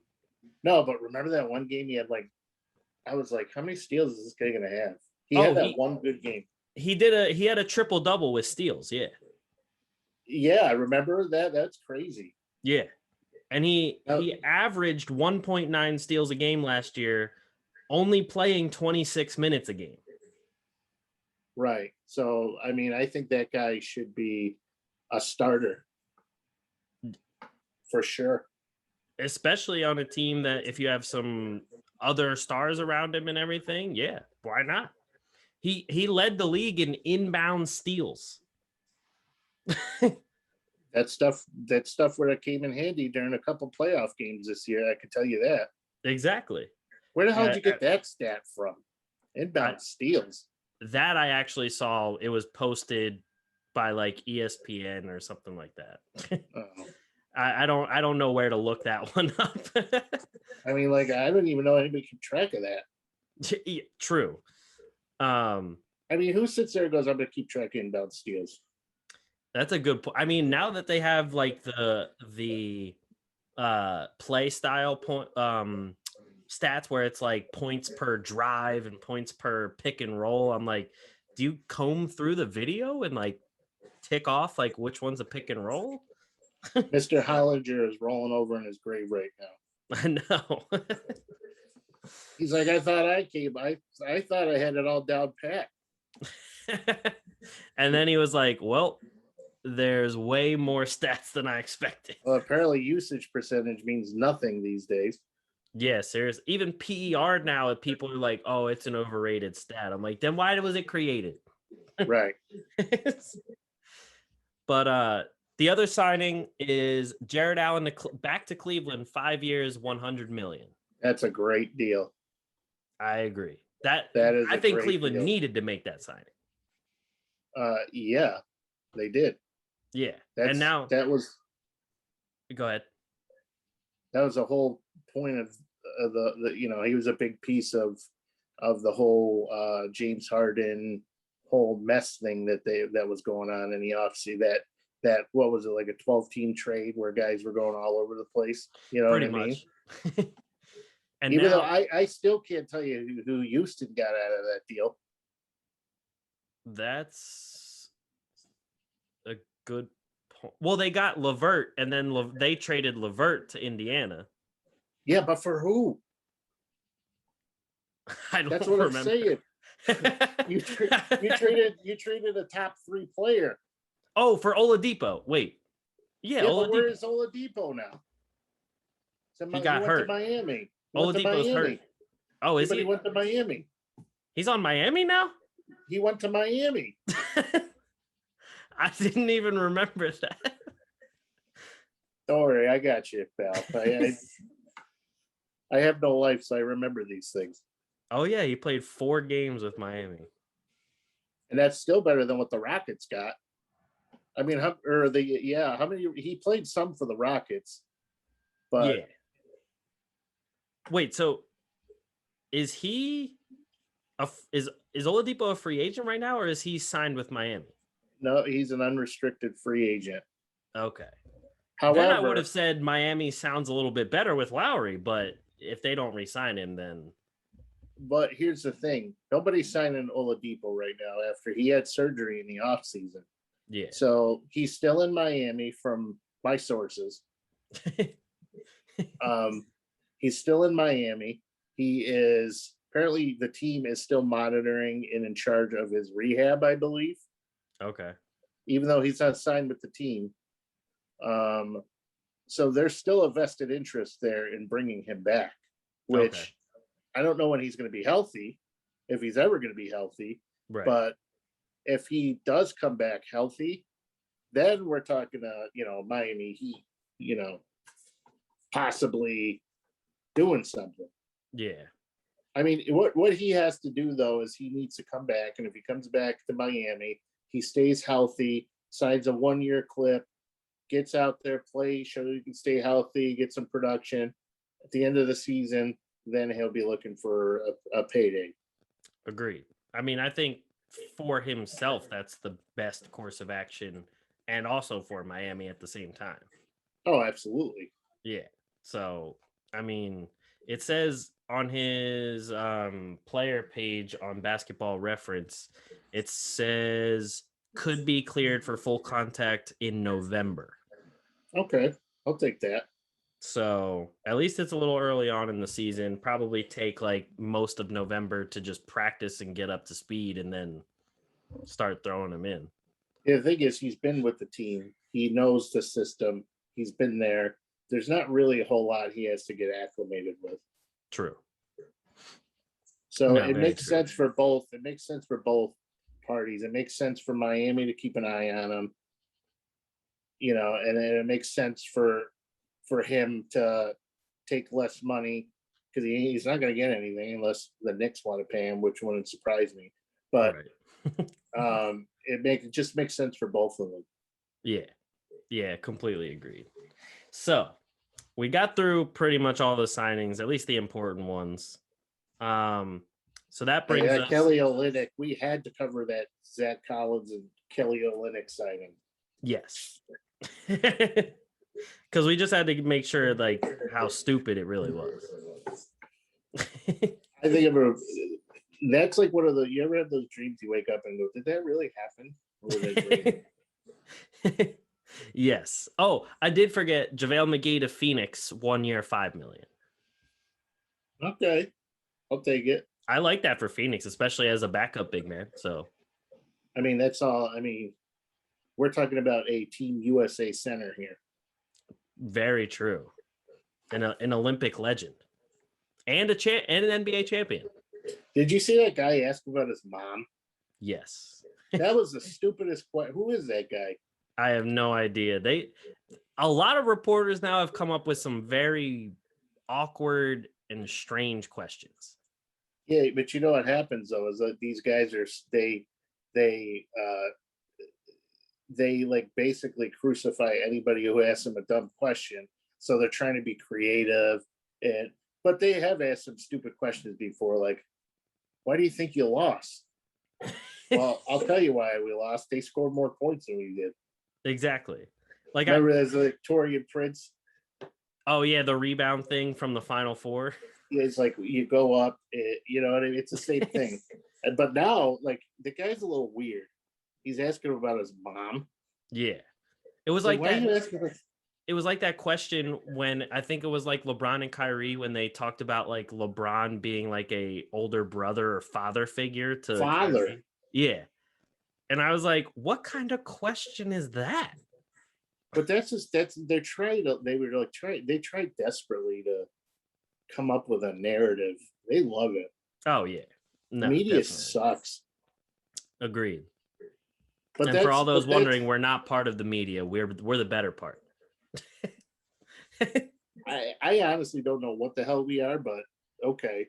No, but remember that one game he had I was like, how many steals is this guy going to have? He had that one good game. He had a triple double with steals. Yeah. Yeah, I remember that. That's crazy. Yeah. And he averaged 1.9 steals a game last year, only playing 26 minutes a game. Right. So, I mean, I think that guy should be a starter for sure. Especially on a team that if you have some other stars around him and everything, yeah, why not? He led the league in inbound steals. That stuff where it came in handy during a couple playoff games this year. I can tell you that. Exactly. Where the hell did you get that stat from? Inbound steals. That I actually saw. It was posted by ESPN or something like that. I don't know where to look that one up. I mean, I don't even know anybody keep track of that. Yeah, true. I mean, who sits there and goes, I'm going to keep track of inbound steals? That's a good point. I mean, now that they have the play style point stats where it's points per drive and points per pick and roll, I'm like, do you comb through the video and tick off which one's a pick and roll? Mr. Hollinger is rolling over in his grave right now. I know. He's like, I thought I thought I had it all down pat. And then he was like, well, there's way more stats than I expected. Well, apparently usage percentage means nothing these days. Yeah, seriously. Even PER now, people are like, oh, it's an overrated stat. I'm like, then why was it created? Right. But the other signing is Jared Allen back to Cleveland, 5 years, $100 million. That's a great deal. I agree. That is. I think Cleveland needed to make that signing. Yeah, they did. Yeah, and now that was. Go ahead. That was the whole point of the he was a big piece of the whole James Harden whole mess thing that was going on in the offseason. That what was it, a 12-team trade where guys were going all over the place? You know Pretty what I much. mean? And even though I still can't tell you who Houston got out of that deal. That's a good point. Well, they got LeVert, and then they traded LeVert to Indiana. Yeah, but for who? I don't. That's what remember. I'm saying. you traded a top 3 player. Oh, for Oladipo. Wait. Yeah, but where is Oladipo now? He got hurt. To Miami. Oladipo's hurt. Oh, is he? He went to Miami. He's on Miami now? He went to Miami. I didn't even remember that. Don't worry, I got you, pal. I have no life, so I remember these things. Oh, yeah, he played 4 games with Miami. And that's still better than what the Rockets got. I mean, how many? He played some for the Rockets, but yeah. Wait, so is he is Oladipo a free agent right now, or is he signed with Miami? No, he's an unrestricted free agent. Okay, then I would However, have said Miami sounds a little bit better with Lowry, but if they don't re-sign him, then but here's the thing: nobody's signing Oladipo right now after he had surgery in the offseason. yeah. So he's still in Miami from my sources. He's still in Miami. He is apparently the team is still monitoring and in charge of his rehab, I believe. Okay. Even though he's not signed with the team. So there's still a vested interest there in bringing him back, which I don't know when he's going to be healthy, if he's ever going to be healthy. Right. But if he does come back healthy, then we're talking, Miami Heat, possibly doing something. Yeah. I mean, what he has to do, though, is he needs to come back. And if he comes back to Miami, he stays healthy, signs a 1-year clip, gets out there, plays, shows he can stay healthy, get some production. At the end of the season, then he'll be looking for a payday. Agreed. I mean, I think for himself, that's the best course of action, and also for Miami at the same time. Oh, absolutely. Yeah. So, I mean, it says on his player page on Basketball Reference, it says could be cleared for full contact in November. Okay, I'll take that. So at least it's a little early on in the season. Probably take like most of November to just practice and get up to speed, and then start throwing him in. Yeah, the thing is, he's been with the team. He knows the system. He's been there. There's not really a whole lot he has to get acclimated with. True. So No, it very makes true. sense for both. It makes sense for both parties. It makes sense for Miami to keep an eye on him. And it makes sense for him to take less money because he's not going to get anything unless the Knicks want to pay him, which wouldn't surprise me. But Right. it just makes sense for both of them. Yeah, completely agreed. So we got through pretty much all the signings, at least the important ones. So that brings us Kelly Olynyk. We had to cover that Zach Collins and Kelly Olynyk signing. yes. Because we just had to make sure like how stupid it really was. I think that's like one of the. You ever have those dreams you wake up and go, "Did that really happen?" Or was that dream? Yes. Oh, I did forget JaVale McGee to Phoenix, 1 year, $5 million. Okay, I'll take it. I like that for Phoenix, especially as a backup big man. So, I mean, that's all. I mean, we're talking about a Team USA center here. very true. And an Olympic legend, and and an NBA champion. Did you see that guy ask about his mom? Yes. That was the stupidest question. Who is that guy? I have no idea. A lot of reporters now have come up with some very awkward and strange questions. Yeah, but you know what happens though is that these guys are they like basically crucify anybody who asks them a dumb question. So they're trying to be creative, but they have asked some stupid questions before, like, "Why do you think you lost?" Well, I'll tell you why we lost. They scored more points than we did. Exactly. Like remember, there's a Victorian Prince. Oh yeah, the rebound thing from the Final Four. Yeah, it's like you go up, you know what I mean? It's the same thing. But now, like, the guy's a little weird. He's asking about his mom. Yeah, it was like why that. Are you asking about... It was like that question when I think it was like LeBron and Kyrie when they talked about like LeBron being like a older brother or father figure to father. Kyrie. Yeah, and I was like, what kind of question is that? But they tried desperately to come up with a narrative. They love it. Oh yeah, no, media definitely sucks. Agreed. But and for all those wondering, we're not part of the media. We're the better part. I honestly don't know what the hell we are, but okay.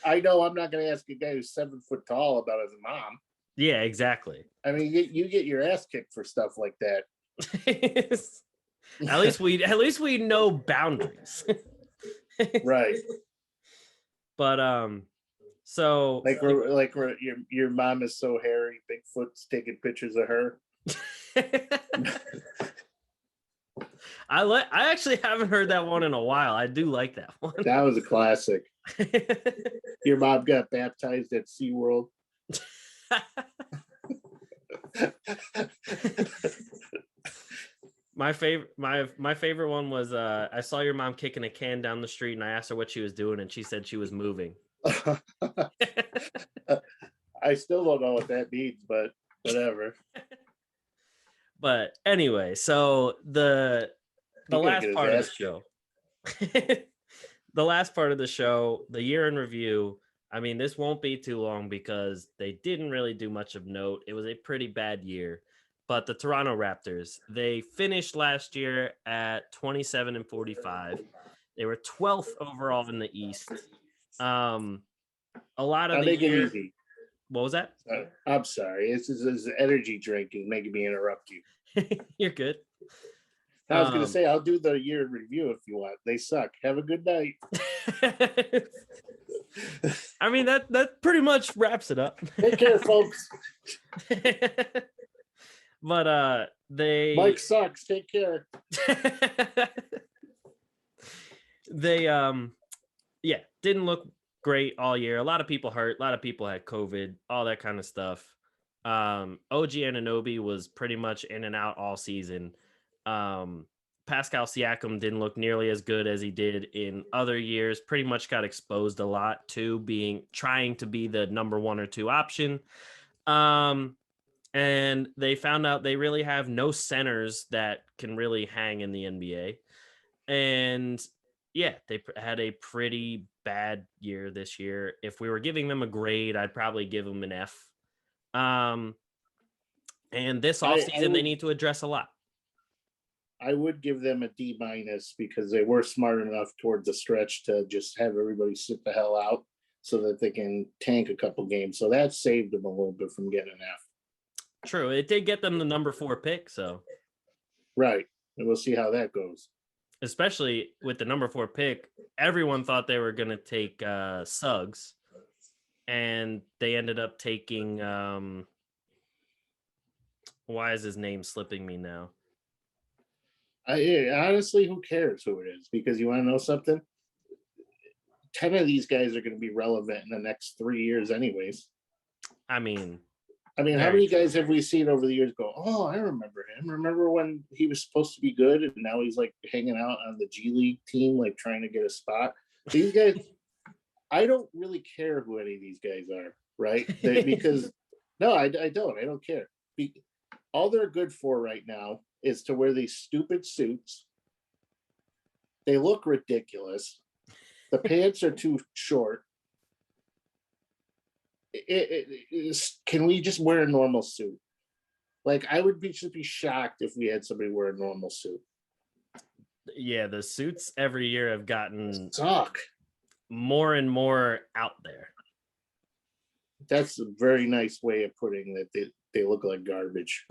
I know I'm not going to ask a guy who's 7 foot tall about his mom. Yeah, exactly. I mean, you get your ass kicked for stuff like that. At least we know boundaries. Right. But so your mom is so hairy, Bigfoot's taking pictures of her. I actually haven't heard that one in a while. I do like that one. That was a classic. Your mom got baptized at SeaWorld. My favorite one was I saw your mom kicking a can down the street and I asked her what she was doing and she said she was moving. I still don't know what that means, but whatever. But anyway, so the last part of the show. The last part of the show, the year in review. I mean, this won't be too long because they didn't really do much of note. It was a pretty bad year. But the Toronto Raptors, they finished last year at 27-45. They were 12th overall in the East. A lot of the year. Easy. What was that? I'm sorry. This is energy drinking making me interrupt you. You're good. I was going to say, I'll do the year in review if you want. They suck. Have a good night. I mean, that pretty much wraps it up. Take care, folks. But Mike sucks. Take care. They didn't look great all year. A lot of people hurt. A lot of people had COVID. All that kind of stuff. OG Anunoby was pretty much in and out all season. Pascal Siakam didn't look nearly as good as he did in other years. Pretty much got exposed a lot to trying to be the number 1 or 2 option. And they found out they really have no centers that can really hang in the NBA. And yeah, they had a pretty bad year this year. If we were giving them a grade, I'd probably give them an F. And this offseason, they need to address a lot. I would give them a D- because they were smart enough towards the stretch to just have everybody sit the hell out so that they can tank a couple games. So that saved them a little bit from getting an F. True. It did get them the number 4 pick. So. Right. And we'll see how that goes. Especially with the number 4 pick, everyone thought they were going to take Suggs. And they ended up taking why is his name slipping me now? Honestly, who cares who it is? Because you want to know something? 10 of these guys are going to be relevant in the next 3 years anyways. I mean, how many guys have we seen over the years go, oh, I remember him. Remember when he was supposed to be good and now he's like hanging out on the G League team, like trying to get a spot? These guys, I don't really care who any of these guys are, right? Because, no, I don't. I don't care. All they're good for right now is to wear these stupid suits. They look ridiculous. The pants are too short. Can we just wear a normal suit? Like, I would just be shocked if we had somebody wear a normal suit. Yeah, the suits every year have gotten suck more and more out there. That's a very nice way of putting that. They look like garbage.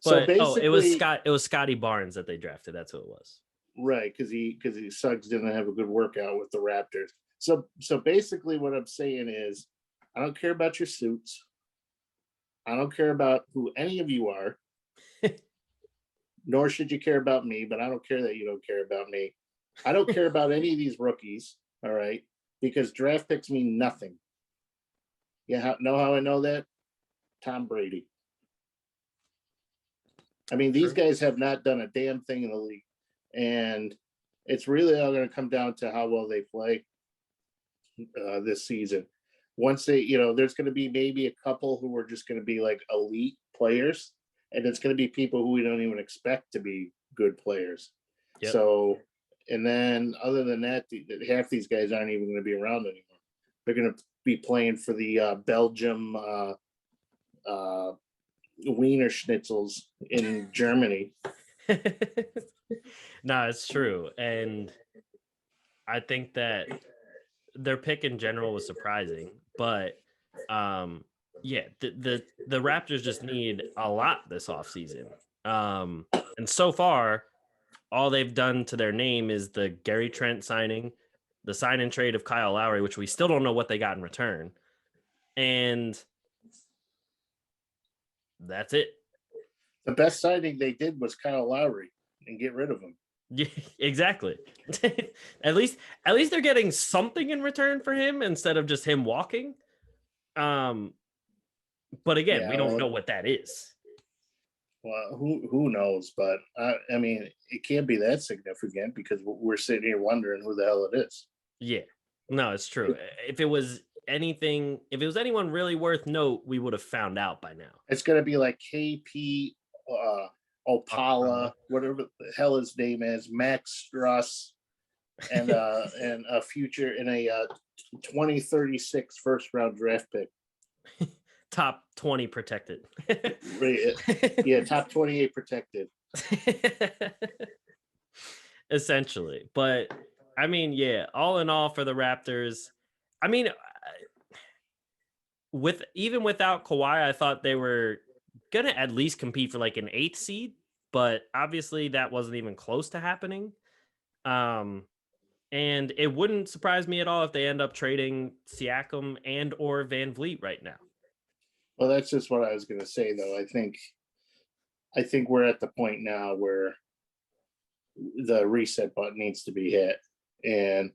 So basically, it was Scotty Barnes that they drafted. That's who it was. Right, because Suggs didn't have a good workout with the Raptors. So basically what I'm saying is, I don't care about your suits. I don't care about who any of you are. Nor should you care about me, but I don't care that you don't care about me. I don't care about any of these rookies, all right? Because draft picks mean nothing. Yeah, know how I know that? Tom Brady. I mean, these guys have not done a damn thing in the league. And it's really all going to come down to how well they play this season. Once they, there's going to be maybe a couple who are just going to be like elite players. And it's going to be people who we don't even expect to be good players. Yep. So, and then other than that, half these guys aren't even going to be around anymore. They're going to be playing for the Belgium Wiener Schnitzels in Germany. No, it's true. And I think that their pick in general was surprising. But yeah, the Raptors just need a lot this offseason. And so far, all they've done to their name is the Gary Trent signing, the sign and trade of Kyle Lowry, which we still don't know what they got in return. And that's it. The best signing they did was Kyle Lowry and get rid of him. Yeah, exactly. at least they're getting something in return for him instead of just him walking. But again, we don't know what that is. Well, who knows? But I mean, it can't be that significant because we're sitting here wondering who the hell it is. Yeah, no, it's true. If it was anyone really worth note, we would have found out by now. It's gonna be like KP, Opala, whatever the hell his name is, Max Struss, and a future in a 2036 first round draft pick. Top 20 protected. Yeah, top 28 protected. Essentially. But I mean, yeah, all in all for the Raptors, I mean, even without Kawhi, I thought they were gonna at least compete for like an 8th seed, but obviously that wasn't even close to happening. And it wouldn't surprise me at all if they end up trading Siakam and or Van Vliet right now. Well, that's just what I was going to say, though. I think we're at the point now where the reset button needs to be hit. And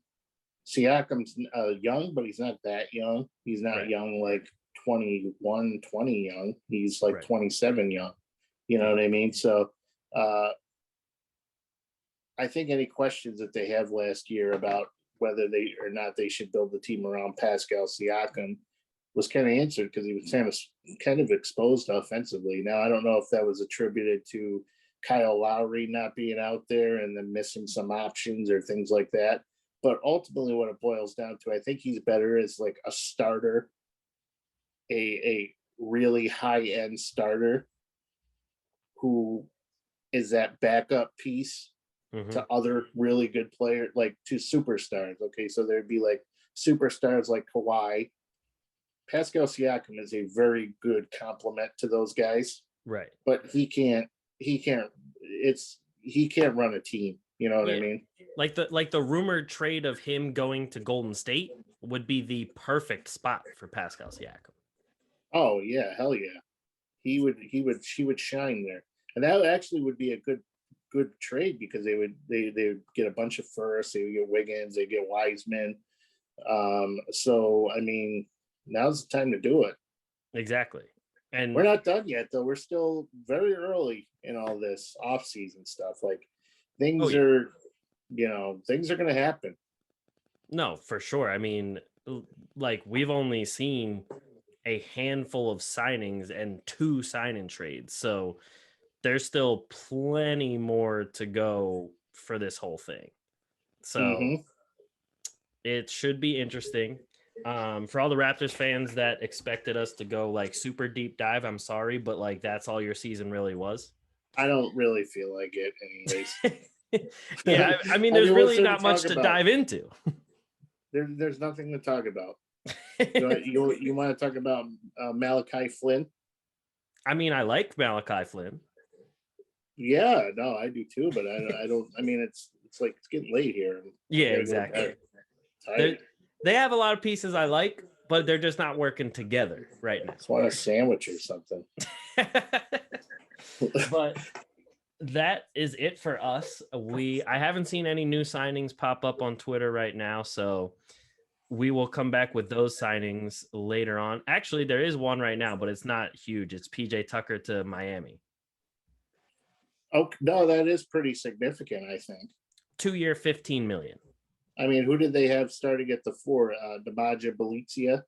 Siakam's young, but he's not that young. He's not young like 21, 20 young. He's like 27 young. You know what I mean? So I think any questions that they have last year about whether they or not they should build the team around Pascal Siakam was kind of answered because he was kind of exposed offensively. Now, I don't know if that was attributed to Kyle Lowry not being out there and then missing some options or things like that. But ultimately what it boils down to, I think he's better as like a starter, a really high-end starter who is that backup piece to other really good players, like to superstars. Okay, so there'd be like superstars like Kawhi. Pascal Siakam is a very good complement to those guys. Right. But he can't run a team. You know what I mean? Like the rumored trade of him going to Golden State would be the perfect spot for Pascal Siakam. Oh yeah, hell yeah. She would shine there. And that actually would be a good trade because they would get a bunch of firsts, they would get Wiggins, they get Wiseman. So I mean, now's the time to do it. Exactly. And we're not done yet, though. We're still very early in all this off-season stuff. Like things are going to happen. No, for sure. I mean, like we've only seen a handful of signings and 2 sign-in trades. So there's still plenty more to go for this whole thing. So it should be interesting. For all the Raptors fans that expected us to go like super deep dive, I'm sorry, but like that's all your season really was. I don't really feel like it anyways. Yeah, I mean, there's really not much to dive into. There's nothing to talk about. You want to talk about Malachi Flynn? I mean, I like Malachi Flynn. Yeah, no, I do too, but I don't. I mean, it's like it's getting late here. Yeah, exactly. They have a lot of pieces I like, but they're just not working together right now. I just want a sandwich or something. But that is it for us. I haven't seen any new signings pop up on Twitter right now, so we will come back with those signings later on. Actually, there is one right now, but it's not huge. It's PJ Tucker to Miami. Oh, no, that is pretty significant, I think. 2-year, $15 million. I mean, who did they have starting at the 4? Demaja Bjelica?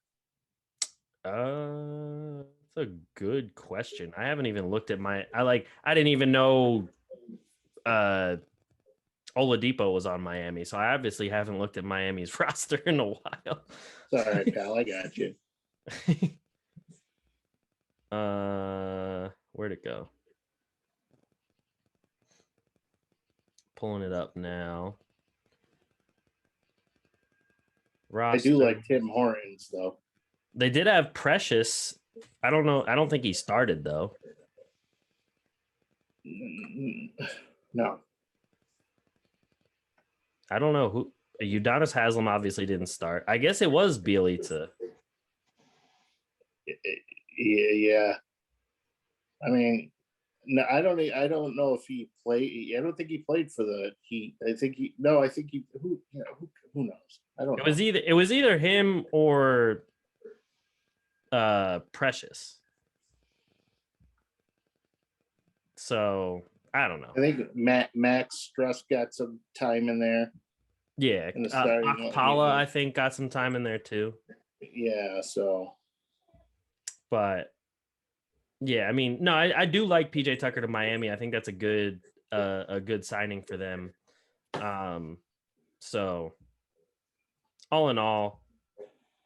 That's a good question. I haven't even looked at I didn't even know Oladipo was on Miami, so I obviously haven't looked at Miami's roster in a while. Sorry, pal, I got you. Where'd it go? Pulling it up now. Roster. I do like Tim Hortons, though. They did have Precious. I don't know. I don't think he started, though. No. I don't know who. Udonis Haslem obviously didn't start. I guess it was Bjelica. Yeah. I mean, No, I don't. I don't know if he played. I don't think he played for the Heat. I think he. No, I think he. Who knows? I don't. It was either him or Precious. So I don't know. I think Max Struss got some time in there. Yeah, In the starting, Akpala, I think, got some time in there too. Yeah, so. But yeah, I mean, no, I do like PJ Tucker to Miami. I think that's a good signing for them. So all in all,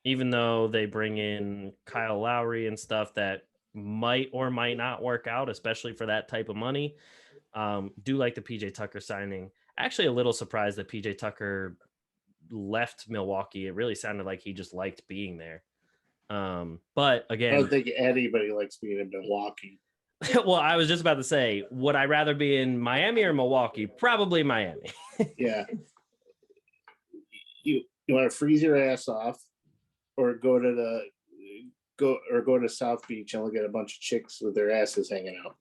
even though they bring in Kyle Lowry and stuff that might or might not work out, especially for that type of money, do like the PJ Tucker signing. Actually, a little surprised that PJ Tucker left Milwaukee. It really sounded like he just liked being there. But again, I don't think anybody likes being in Milwaukee. Well, I was just about to say, would I rather be in Miami or Milwaukee? Probably Miami. Yeah. You want to freeze your ass off, or go to South Beach and look at a bunch of chicks with their asses hanging out.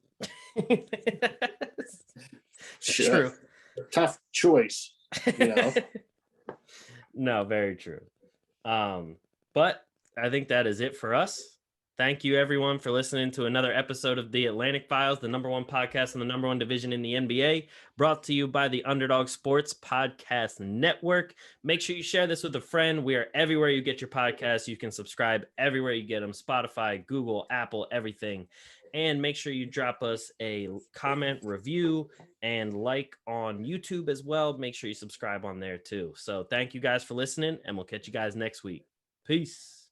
True. Tough choice, No, very true. But I think that is it for us. Thank you, everyone, for listening to another episode of The Atlantic Files, the #1 podcast in the #1 division in the NBA, brought to you by the Underdog Sports Podcast Network. Make sure you share this with a friend. We are everywhere you get your podcasts. You can subscribe everywhere you get them: Spotify, Google, Apple, everything. And make sure you drop us a comment, review, and like on YouTube as well. Make sure you subscribe on there too. So thank you guys for listening, and we'll catch you guys next week. Peace.